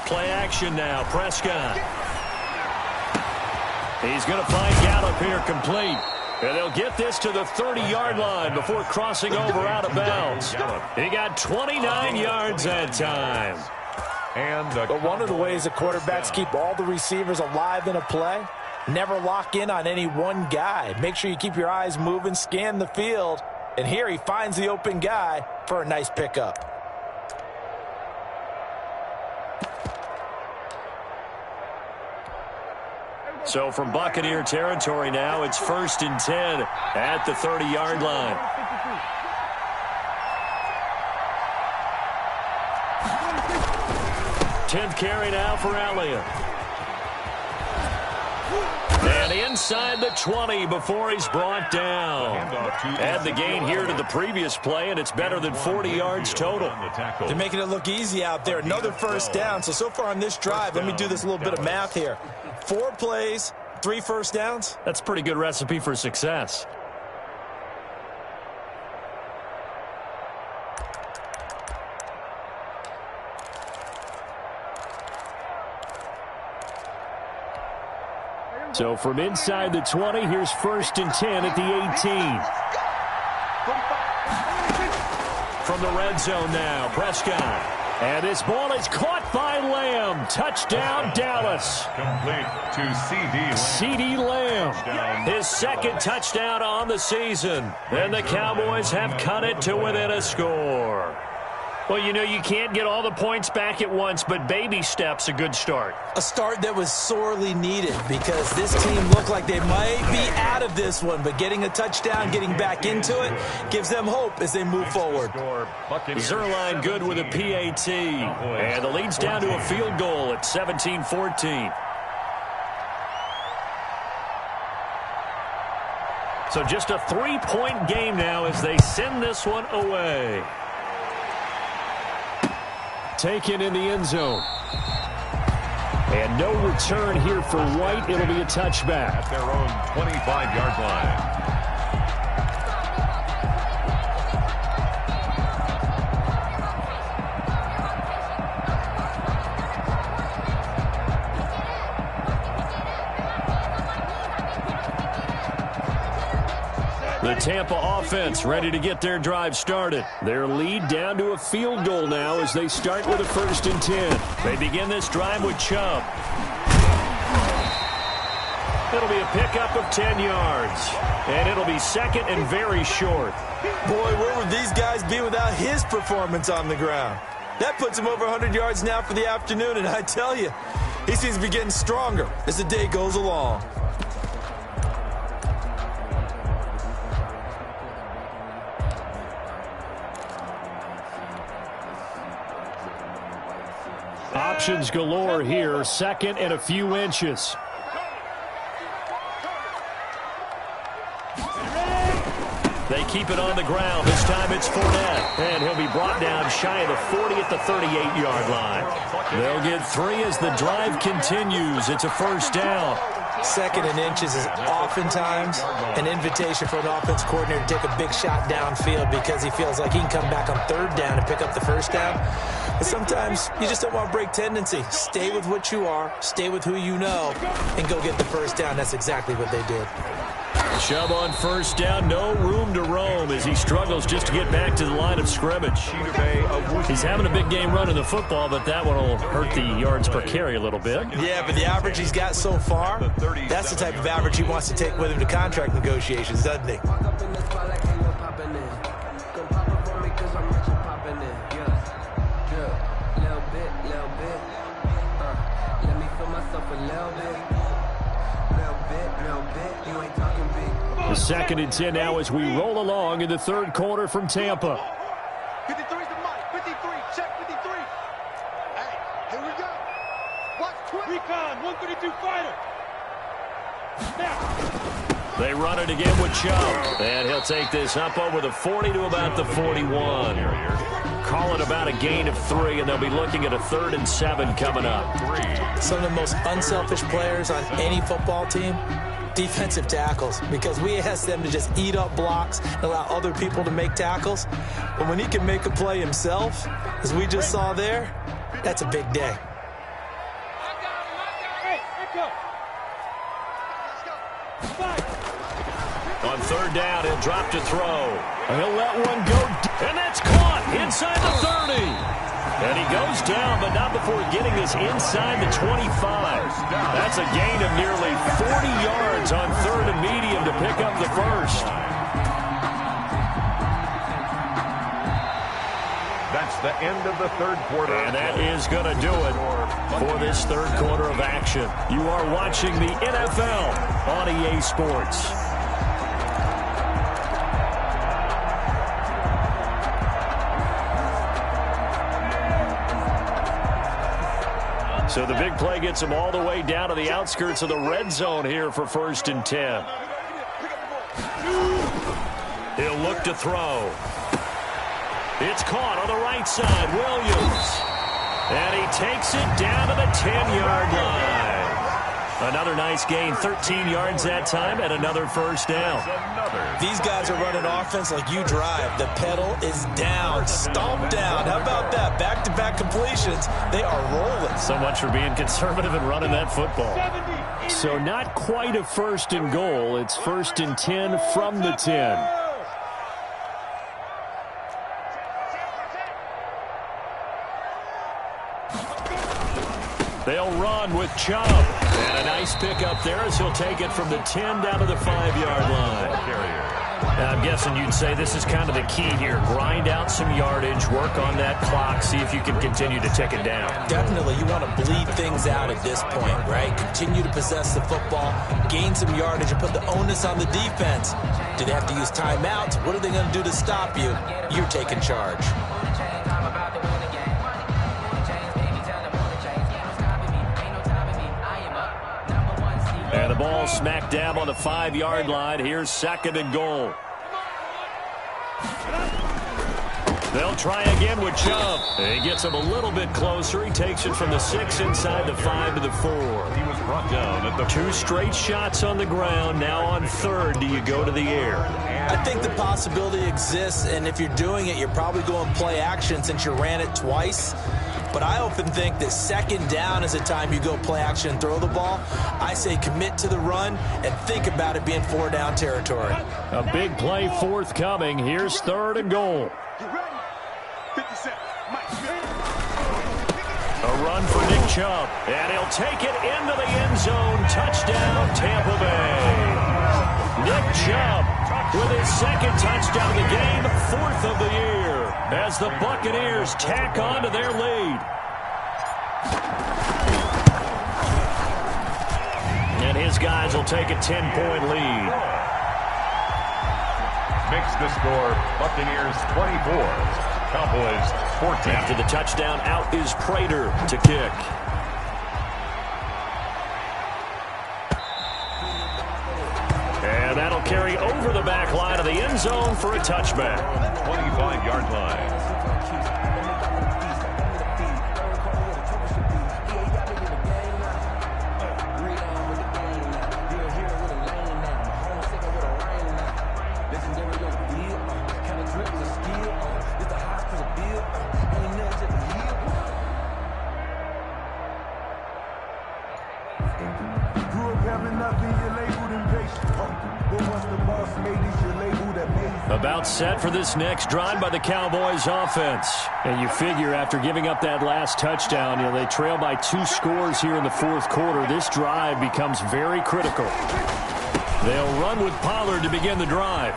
Play action now. Prescott. He's going to find Gallup here complete. And they'll get this to the 30-yard line before crossing over out of bounds. He got 29 yards that time. But one of the ways the quarterbacks keep all the receivers alive in a play, never lock in on any one guy. Make sure you keep your eyes moving, scan the field. And here he finds the open guy for a nice pickup. So from Buccaneer territory now, it's 1st and 10 at the 30-yard line. Tenth carry now for Elliott. And inside the 20 before he's brought down. Add the gain here to the previous play, and it's better than 40 yards total. They're making it look easy out there. Another first down. So far on this drive, let me do this little bit of math here. 4 plays, 3 first downs. That's a pretty good recipe for success. So from inside the 20, here's 1st and 10 at the 18. From the red zone now, Prescott. And this ball is caught by Lamb. Touchdown, Dallas. Complete to C.D. Lamb. His 2nd touchdown on the season. And the Cowboys have cut it to within a score. Well, you know, you can't get all the points back at once, but baby steps a good start. A start that was sorely needed because this team looked like they might be out of this one, but getting a touchdown, getting back into it, gives them hope as they move forward. Zerline good with a PAT, and the lead's down to a field goal at 17-14. So just a 3-point game now as they send this one away. Taken in the end zone. And no return here for White. It'll be a touchback. At their own 25-yard line. The Tampa offense ready to get their drive started. Their lead down to a field goal now as they start with a 1st and 10. They begin this drive with Chubb. It'll be a pickup of 10 yards. And it'll be second and very short. Boy, where would these guys be without his performance on the ground? That puts him over 100 yards now for the afternoon, and I tell you, he seems to be getting stronger as the day goes along. Options galore here, second and a few inches. They keep it on the ground. This time it's Fournette. And he'll be brought down shy of the 40 at the 38-yard line. They'll get 3 as the drive continues. It's a first down. Second and inches is oftentimes an invitation for an offense coordinator to take a big shot downfield because he feels like he can come back on third down and pick up the first down. But sometimes you just don't want to break tendency. Stay with what you are, stay with who you know, and go get the first down. That's exactly what they did. Chubb on first down, no room to roam as he struggles just to get back to the line of scrimmage. He's having a big game running the football, but that one will hurt the yards per carry a little bit. Yeah, but the average he's got so far, that's the type of average he wants to take with him to contract negotiations, doesn't he? The second and 10 now as we roll along in the third quarter from Tampa. 53's the mic. 53. Check 53. Hey, here we go. Watch quick. Recon, 132 fighter. Now. They run it again with Chubb. And he'll take this up over the 40 to about the 41. Call it about a gain of 3, and they'll be looking at a 3rd and 7 coming up. Some of the most unselfish players on any football team, defensive tackles, because we ask them to just eat up blocks and allow other people to make tackles. But when he can make a play himself, as we just saw there, that's a big day. On third down, he'll drop to throw. He'll let one go, and that's caught inside the 30. And he goes down, but not before getting this inside the 25. That's a gain of nearly 40 yards on 3rd and medium to pick up the first. That's the end of the third quarter. And that is going to do it for this third quarter of action. You are watching the NFL on EA Sports. So the big play gets him all the way down to the outskirts of the red zone here for 1st and 10. He'll look to throw. It's caught on the right side. Williams. And he takes it down to the 10-yard line. Another nice gain, 13 yards that time, and another first down. These guys are running offense like you drive. The pedal is down, stomp down. How about that? Back-to-back completions. They are rolling. So much for being conservative and running that football. So not quite a 1st and goal. It's 1st and 10 from the 10. They'll run with Chubb. And a nice pickup there as he'll take it from the 10 down to the 5-yard line. I'm guessing you'd say this is kind of the key here. Grind out some yardage, work on that clock, see if you can continue to tick it down. Definitely. You want to bleed things out at this point, right? Continue to possess the football, gain some yardage, and put the onus on the defense. Do they have to use timeouts? What are they going to do to stop you? You're taking charge. And the ball smack dab on the 5-yard line. Here's 2nd and goal. They'll try again with Chubb. He gets him a little bit closer. He takes it from the 6 inside the 5 to the 4. He was brought down at the 2 straight shots on the ground. Now on 3rd, do you go to the air? I think the possibility exists, and if you're doing it, you're probably going play action since you ran it twice. But I often think that 2nd down is the time you go play action and throw the ball. I say commit to the run and think about it being 4-down territory. A big play forthcoming. Here's 3rd and goal. You ready? 50 seconds. Mike. A run for Nick Chubb, and he'll take it into the end zone. Touchdown, Tampa Bay. Nick Chubb with his second touchdown of the game, 4th of the year, as the Buccaneers tack on to their lead. And his guys will take a 10-point lead. Makes the score Buccaneers 24, Cowboys 14. After the touchdown, out is Prater to kick. And that'll carry over the back line of the end zone for a touchback. 25-yard line. About set for this next drive by the Cowboys offense. And you figure after giving up that last touchdown, they trail by 2 scores here in the 4th quarter. This drive becomes very critical. They'll run with Pollard to begin the drive.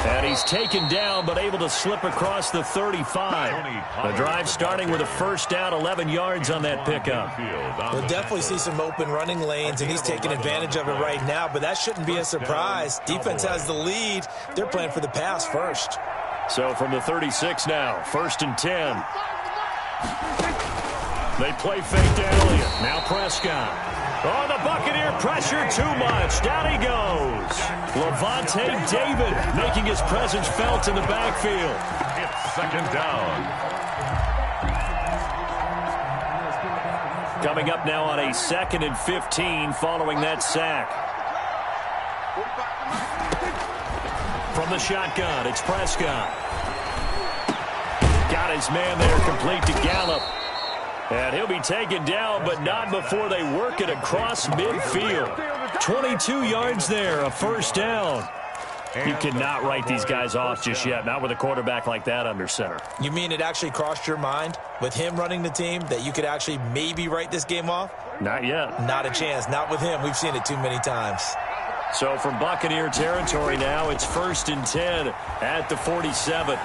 And he's taken down, but able to slip across the 35. The drive starting with a first down, 11 yards on that pickup. We'll definitely see some open running lanes, and he's taking advantage of it right now, but that shouldn't be a surprise. Defense has the lead. They're playing for the pass first. So from the 36 now, 1st and 10. They play fake to Elliott. Now Prescott. Oh, the Buccaneer pressure too much. Down he goes. Levante David making his presence felt in the backfield. It's 2nd down. Coming up now on a 2nd and 15 following that sack. From the shotgun, it's Prescott. Got his man there, complete to Gallup. And he'll be taken down, but not before they work it across midfield. 22 yards there, a first down. You cannot write these guys off just yet, not with a quarterback like that under center. You mean it actually crossed your mind with him running the team that you could actually maybe write this game off? Not yet. Not a chance. Not with him. We've seen it too many times. So from Buccaneer territory now, it's 1st and 10 at the 47.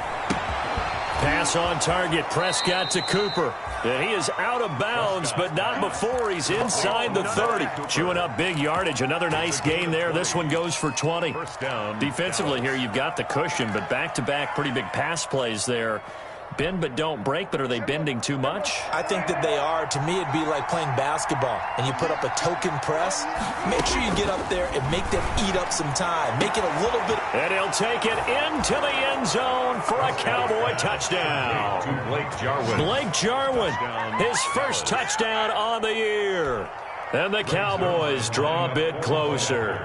Pass on target, Prescott to Cooper. And he is out of bounds, but not before he's inside the 30. Chewing up big yardage. Another nice gain there. This one goes for 20. Defensively here, you've got the cushion, but back-to-back pretty big pass plays there. Bend but don't break, but are they bending too much? I think that they are. To me, it'd be like playing basketball, and you put up a token press. Make sure you get up there and make them eat up some time. Make it a little bit. And he'll take it into the end zone for a Cowboy touchdown. To Blake Jarwin. Blake Jarwin, his first touchdown on the year. And the Cowboys draw a bit closer.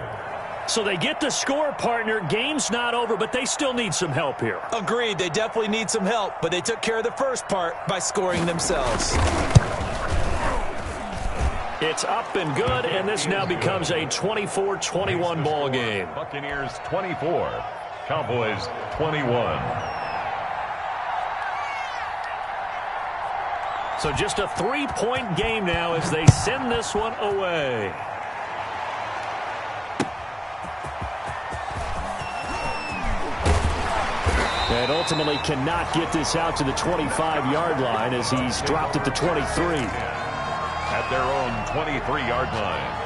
So they get the score, partner. Game's not over, but they still need some help here. Agreed. They definitely need some help, but they took care of the first part by scoring themselves. It's up and good, and this now becomes a 24-21 ball game. Buccaneers 24, Cowboys 21. So just a 3-point game now as they send this one away. And ultimately cannot get this out to the 25-yard line as he's dropped at the 23. At their own 23-yard line.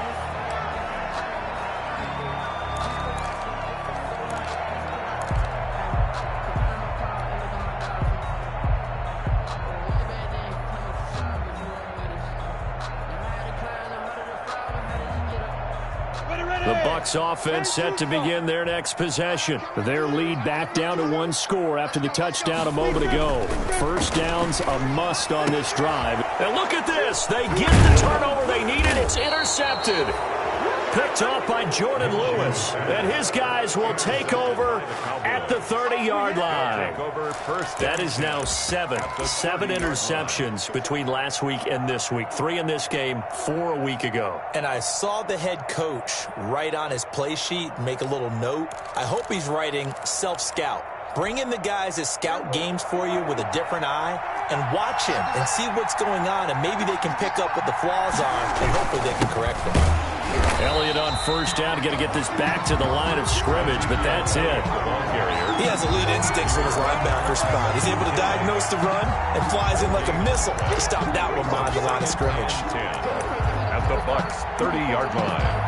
The Bucs offense set to begin their next possession. Their lead back down to 1 score after the touchdown a moment ago. First down's a must on this drive. And look at this. They get the turnover they needed. It's intercepted. Picked off by Jordan Lewis. And his guys will take over at the 30-yard line. That is now 7 interceptions between last week and this week. 3 in this game, 4 a week ago. And I saw the head coach write on his play sheet, make a little note. I hope he's writing self-scout, Bring in the guys that scout games for you with a different eye and watch him and see what's going on, and maybe they can pick up what the flaws are, and hopefully they can correct them. Elliott on first down, got to get this back to the line of scrimmage, but that's it. He has elite instincts from his linebacker spot. He's able to diagnose the run and flies in like a missile to stop that one behind the line of scrimmage. 10 at the Bucs 30-yard line.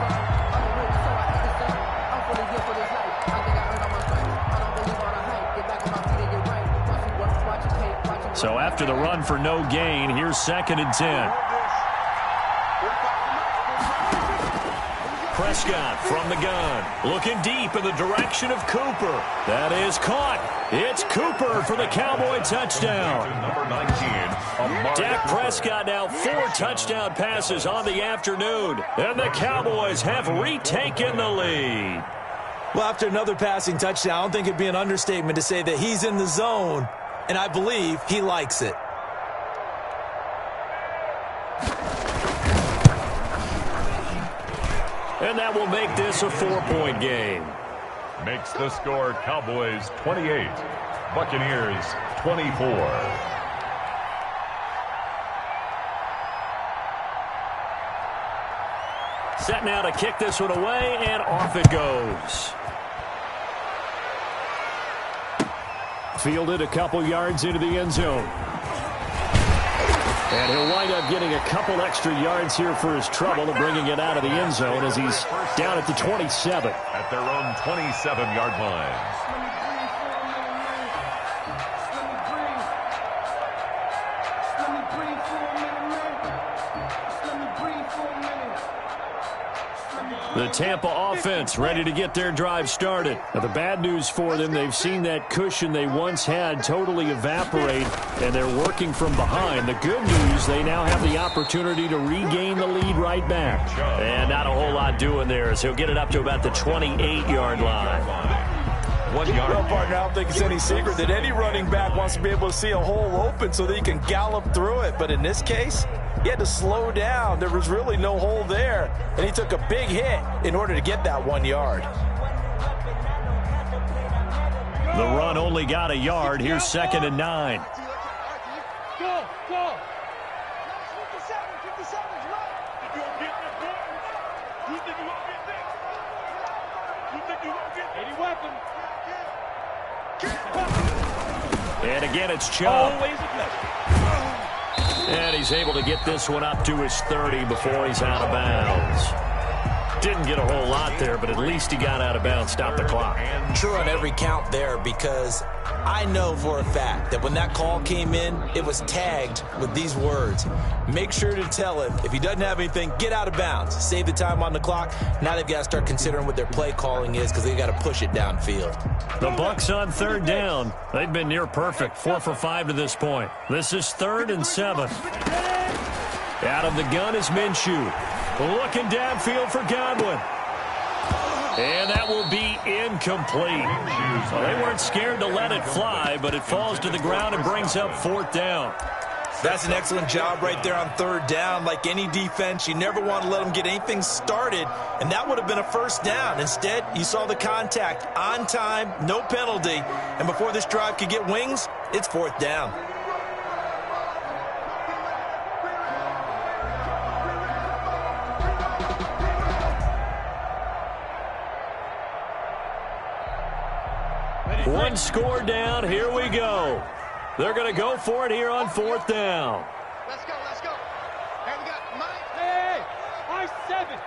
So after the run for no gain, here's 2nd and 10. Prescott from the gun, looking deep in the direction of Cooper. That is caught. It's Cooper for the Cowboy touchdown. Number 19, Dak Prescott now 4 touchdown passes on the afternoon, and the Cowboys have retaken the lead. Well, after another passing touchdown, I don't think it'd be an understatement to say that he's in the zone, and I believe he likes it. And that will make this a 4-point game. makes the score Cowboys 28, Buccaneers 24. Set now to kick this one away, and off it goes. Fielded a couple yards into the end zone. And he'll wind up getting a couple extra yards here for his trouble and bringing it out of the end zone as he's down at the 27. At their own 27-yard line. The Tampa offense ready to get their drive started. Now, the bad news for them, they've seen that cushion they once had totally evaporate, and they're working from behind. The good news, they now have the opportunity to regain the lead right back. And not a whole lot doing there as he'll get it up to about the 28-yard line. 1 yard. Well, partner, I don't think it's any secret that any running back wants to be able to see a hole open so that he can gallop through it. But in this case, he had to slow down. There was really no hole there, and he took a big hit in order to get that 1 yard. The run only got a yard. Here's 2nd and 9. Go, go. 57 is right. You gonna get this one? You think you won't get this? You think you won't get any weapon? And again, it's Chubb. Always a pleasure. And he's able to get this one up to his 30 before he's out of bounds. Didn't get a whole lot there, but at least he got out of bounds, stopped the clock. True on every count there, because I know for a fact that when that call came in, it was tagged with these words. Make sure to tell him, if he doesn't have anything, get out of bounds. Save the time on the clock. Now they've got to start considering what their play calling is because they've got to push it downfield. The Bucs on 3rd down. They've been near perfect, 4 for 5 to this point. This is 3rd and 7. Out of the gun is Minshew. Looking downfield for Godwin. And that will be incomplete. Well, they weren't scared to let it fly, but it falls to the ground and brings up 4th down. That's an excellent job right there on 3rd down. Like any defense, you never want to let them get anything started, and that would have been a 1st down. Instead, you saw the contact on time, no penalty, and before this drive could get wings, it's 4th down. One score down. Here we go. They're going to go for it here on 4th down. Let's go, let's go. Hey, we got Mike. Hey, I-7.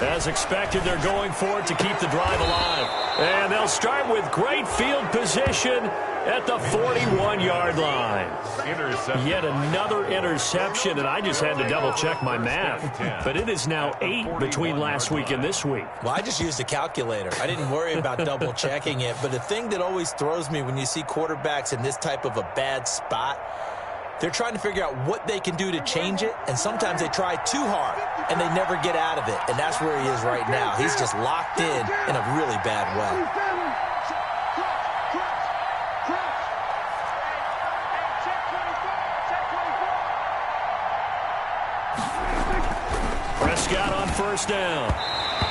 As expected, they're going for it to keep the drive alive. And they'll start with great field position at the 41-yard line. Yet another interception, and I just had to double-check my math. But it is now 8 between last week and this week. Well, I just used a calculator. I didn't worry about double-checking it. But the thing that always throws me when you see quarterbacks in this type of a bad spot, they're trying to figure out what they can do to change it, and sometimes they try too hard, and they never get out of it. And that's where he is right now. He's just locked in a really bad way. Prescott on 1st down.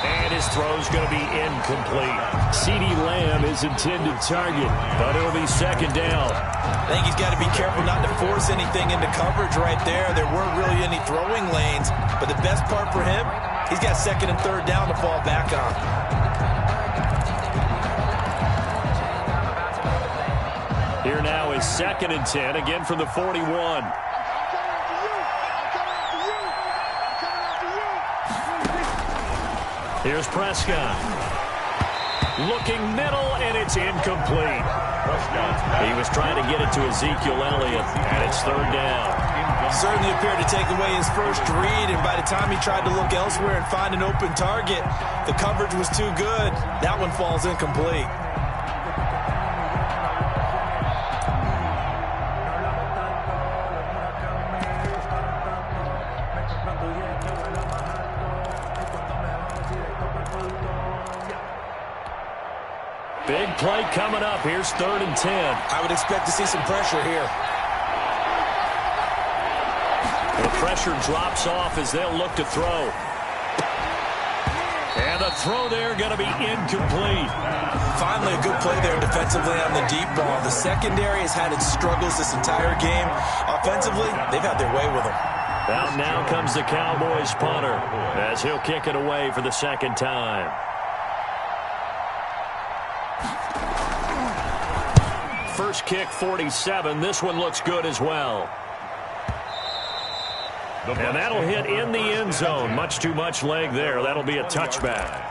And his throw's going to be incomplete. CeeDee Lamb is intended target, but it'll be second down. I think he's got to be careful not to force anything into coverage right there. There weren't really any throwing lanes, but the best part for him, he's got second and third down to fall back on. Here now is second and 10, again from the 41. Here's Prescott. Looking middle, and it's incomplete. He was trying to get it to Ezekiel Elliott, and it's third down. Certainly appeared to take away his first read, and by the time he tried to look elsewhere and find an open target, the coverage was too good. That one falls incomplete. Big play coming up. Here's third and 10. I would expect to see some pressure here. The pressure drops off as they'll look to throw. And the throw there going to be incomplete. Finally a good play there defensively on the deep ball. The secondary has had its struggles this entire game. Offensively, they've had their way with them. Out now comes the Cowboys punter as he'll kick it away for the second time. First kick, 47. This one looks good as well. And that'll hit in the end zone. Much too much leg there. That'll be a touchback.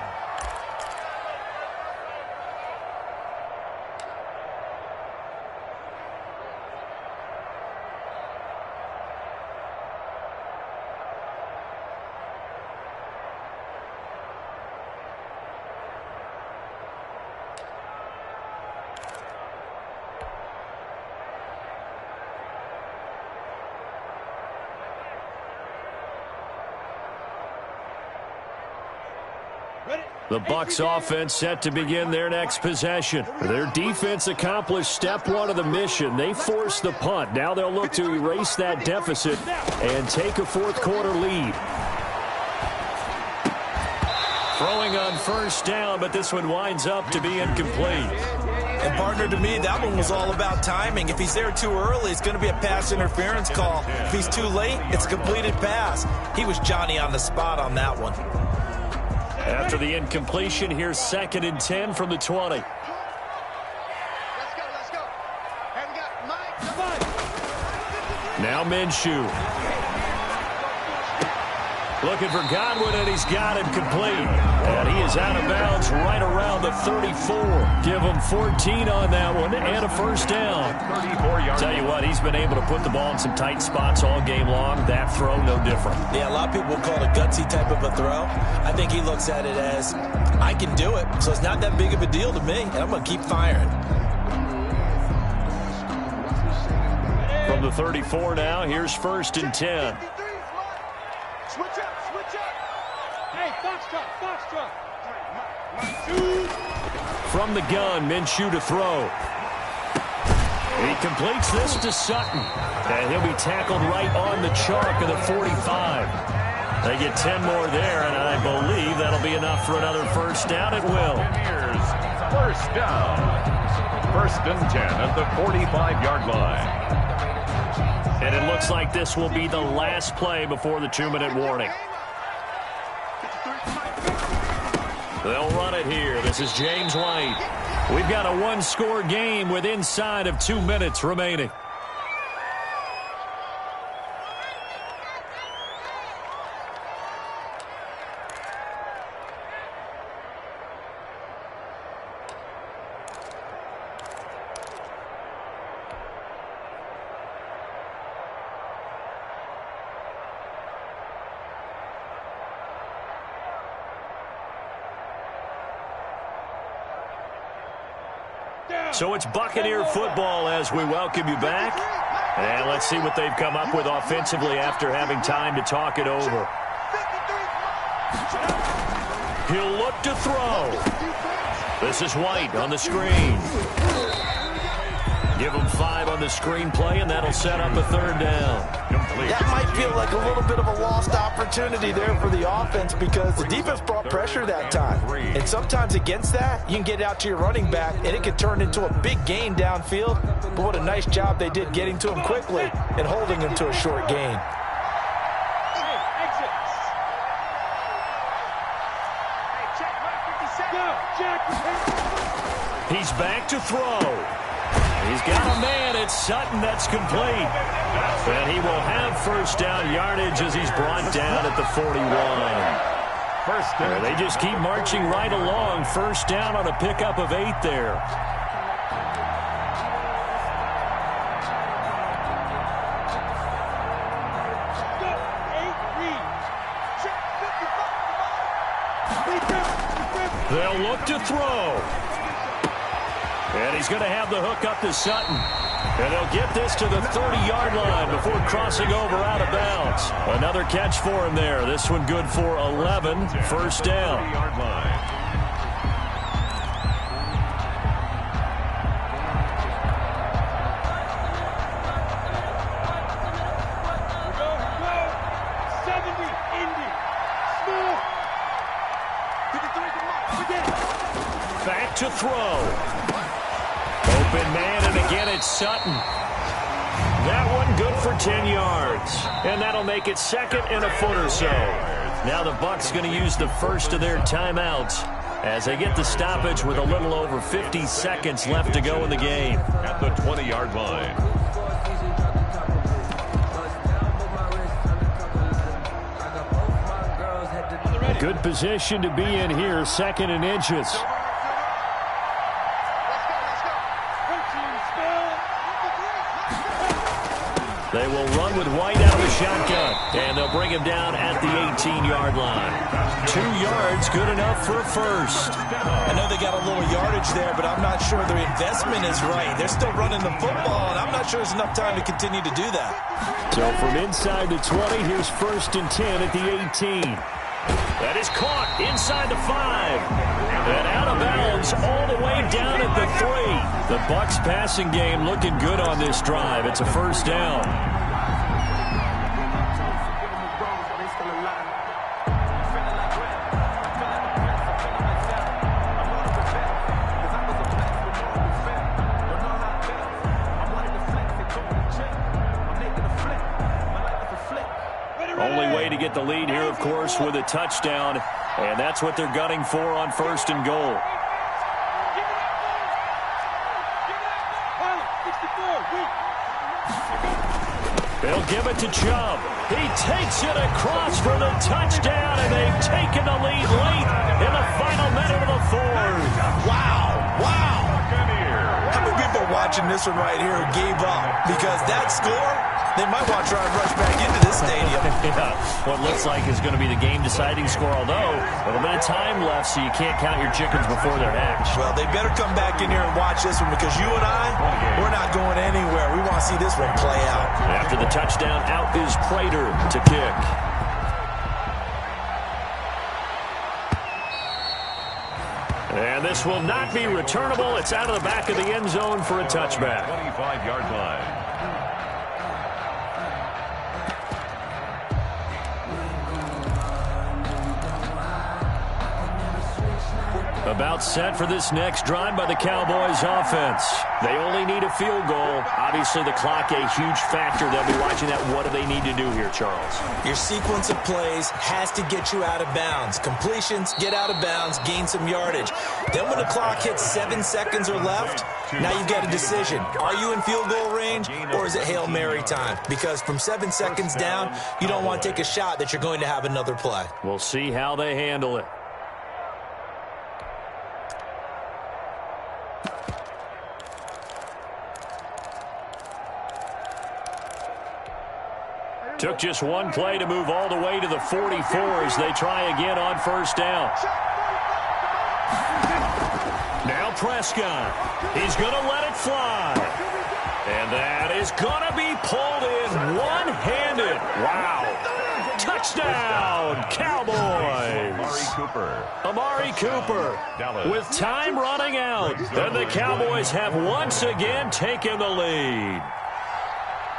The Bucs offense set to begin their next possession. Their defense accomplished step one of the mission. They forced the punt. Now they'll look to erase that deficit and take a fourth quarter lead. Throwing on first down, but this one winds up to be incomplete. And partner, to me, that one was all about timing. If he's there too early, it's going to be a pass interference call. If he's too late, it's a completed pass. He was Johnny on the spot on that one. After the incompletion, here's second and 10 from the 20. Let's go. Hey, we got Mike. Now Minshew. Looking for Godwin, and he's got him complete. And he is out of bounds right around the 34. Give him 14 on that one and a first down. Tell you what, he's been able to put the ball in some tight spots all game long. That throw, no different. Yeah, a lot of people call it a gutsy type of a throw. I think he looks at it as, I can do it, so it's not that big of a deal to me, and I'm going to keep firing. From the 34 now, here's first and 10. Switch up. Hey, Foxtrot. From the gun, Minshew to throw. He completes this to Sutton. And he'll be tackled right on the chalk of the 45. They get 10 more there, and I believe that'll be enough for another first down. It will. Here's first down. First and 10 at the 45-yard line. And it looks like this will be the last play before the 2-minute warning. They'll run it here. This is James White. We've got a one-score game with inside of 2 minutes remaining. So it's Buccaneer football as we welcome you back. And let's see what they've come up with offensively after having time to talk it over. He'll look to throw. This is White on the screen. Give them 5 on the screenplay, and that'll set up a 3rd down. That might feel like a little bit of a lost opportunity there for the offense because the defense brought pressure that time. And sometimes against that, you can get out to your running back, and it could turn into a big gain downfield. But what a nice job they did getting to him quickly and holding him to a short gain. He's back to throw. He's got a man. It's Sutton that's complete. And he will have 1st down yardage as he's brought down at the 41. They just keep marching right along. 1st down on a pickup of 8 there. They'll look to throw. And he's going to have the hook up to Sutton. And they'll get this to the 30-yard line before crossing over out of bounds. Another catch for him there. This one good for 11. 1st down. Back to throw. Open man, and again it's Sutton. That one good for 10 yards. And that'll make it 2nd and a foot or so. Now the Bucs going to use the first of their timeouts as they get the stoppage with a little over 50 seconds left to go in the game. At the 20-yard line. Good position to be in here, 2nd and inches. They will run with White out of the shotgun, and they'll bring him down at the 18-yard line. 2 yards, good enough for a 1st. I know they got a little yardage there, but I'm not sure their investment is right. They're still running the football, and I'm not sure there's enough time to continue to do that. So from inside the 20, here's 1st and 10 at the 18. That is caught inside the 5. And out of bounds all the way down at the 3. The Bucs passing game looking good on this drive. It's a 1st down. Only way to get the lead here, of course, with a touchdown. And that's what they're gunning for on 1st and goal. They'll give it to Chubb. He takes it across for the touchdown, and they've taken the lead late in the final minute of the 4th. Wow, wow. How many people watching this one right here who gave up? Because that score, they might want to try and rush back into this stadium. Yeah, what looks like is going to be the game-deciding score, although a little bit of time left, so you can't count your chickens before they're hatched. Well, they better come back in here and watch this one because you and I, we're not going anywhere. We want to see this one play out. After the touchdown, out is Prater to kick. And this will not be returnable. It's out of the back of the end zone for a touchback. 25-yard line. About set for this next drive by the Cowboys offense. They only need a field goal. Obviously, the clock a huge factor. They'll be watching that. What do they need to do here, Charles? Your sequence of plays has to get you out of bounds. Completions, get out of bounds, gain some yardage. Then when the clock hits 7 seconds or left, now you've got a decision. Are you in field goal range, or is it Hail Mary time? Because from 7 seconds down, you don't want to take a shot that you're going to have another play. We'll see how they handle it. Took just one play to move all the way to the 44 as they try again on 1st down. Now Prescott. He's going to let it fly. And that is going to be pulled in one-handed. Wow. Touchdown, Cowboys. Amari Cooper with time running out. And the Cowboys have once again taken the lead.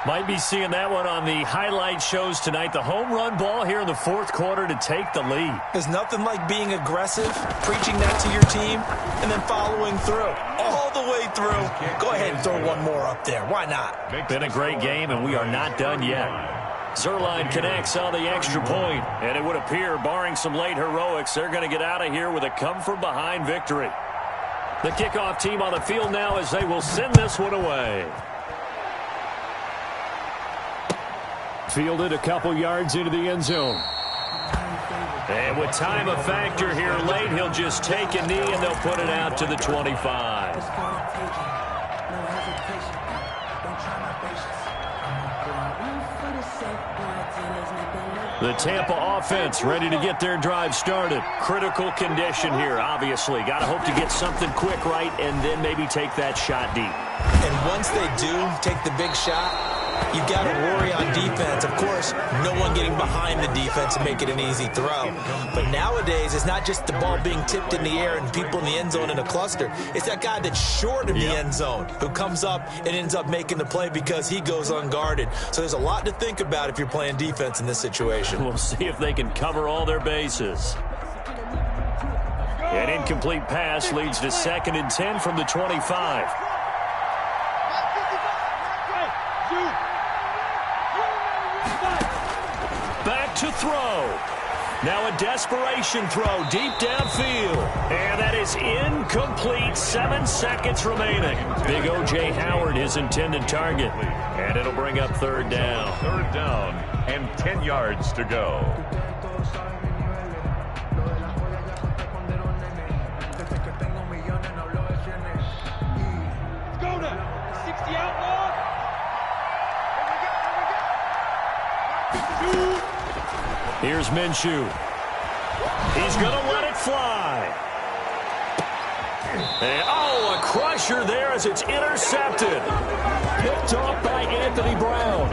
Might be seeing that one on the highlight shows tonight. The home run ball here in the fourth quarter to take the lead. There's nothing like being aggressive, preaching that to your team, and then following through. All the way through. Go ahead and throw one more up there. Why not? Been a great game, and we are not done yet. Zerline connects on the extra point, and it would appear, barring some late heroics, they're going to get out of here with a come-from-behind victory. The kickoff team on the field now as they will send this one away. Fielded a couple yards into the end zone. And with time a factor here late, he'll just take a knee and they'll put it out to the 25. The Tampa offense ready to get their drive started. Critical condition here, obviously. Got to hope to get something quick right and then maybe take that shot deep. And once they do take the big shot, you've got to worry on defense. Of course, no one getting behind the defense and make it an easy throw. But nowadays, it's not just the ball being tipped in the air and people in the end zone in a cluster. It's that guy that's short of the end zone who comes up and ends up making the play because he goes unguarded. So there's a lot to think about if you're playing defense in this situation. We'll see if they can cover all their bases. An incomplete pass leads to 2nd and 10 from the 25. Back to throw. Now a desperation throw deep downfield. And that is incomplete. 7 seconds remaining. Big O.J. Howard, his intended target. And it'll bring up 3rd down. 3rd down and 10 yards to go. Go now. 60 outlaw. Here's Minshew. He's going to let it fly. And, oh, a crusher there as it's intercepted. Picked off by Anthony Brown.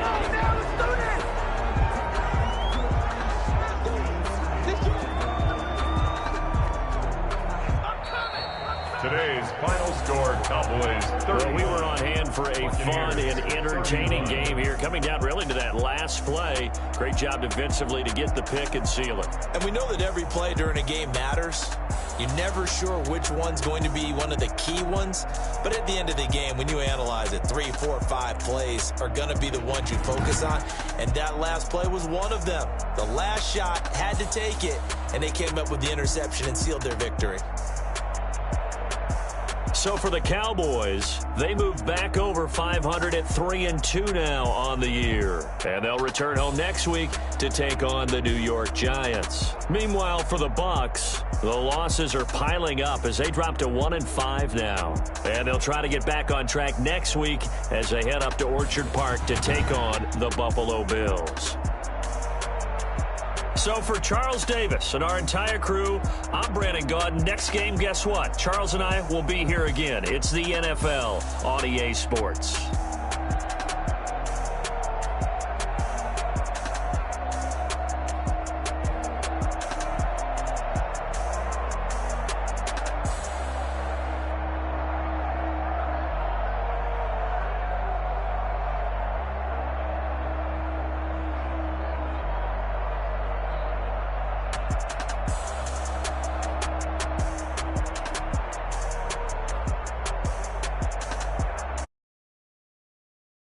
Today's final score, Cowboys 30. Well, we were on hand for a fun and entertaining game here. Coming down really to that last play. Great job defensively to get the pick and seal it. And we know that every play during a game matters. You're never sure which one's going to be one of the key ones. But at the end of the game, when you analyze it, 3, 4, 5 plays are going to be the ones you focus on. And that last play was one of them. The last shot had to take it, and they came up with the interception and sealed their victory. So for the Cowboys, they move back over 500 at 3-2 now on the year. And they'll return home next week to take on the New York Giants. Meanwhile, for the Bucs, the losses are piling up as they drop to 1-5 now. And they'll try to get back on track next week as they head up to Orchard Park to take on the Buffalo Bills. So for Charles Davis and our entire crew, I'm Brandon Gaudin. Next game, guess what? Charles and I will be here again. It's the NFL on EA Sports.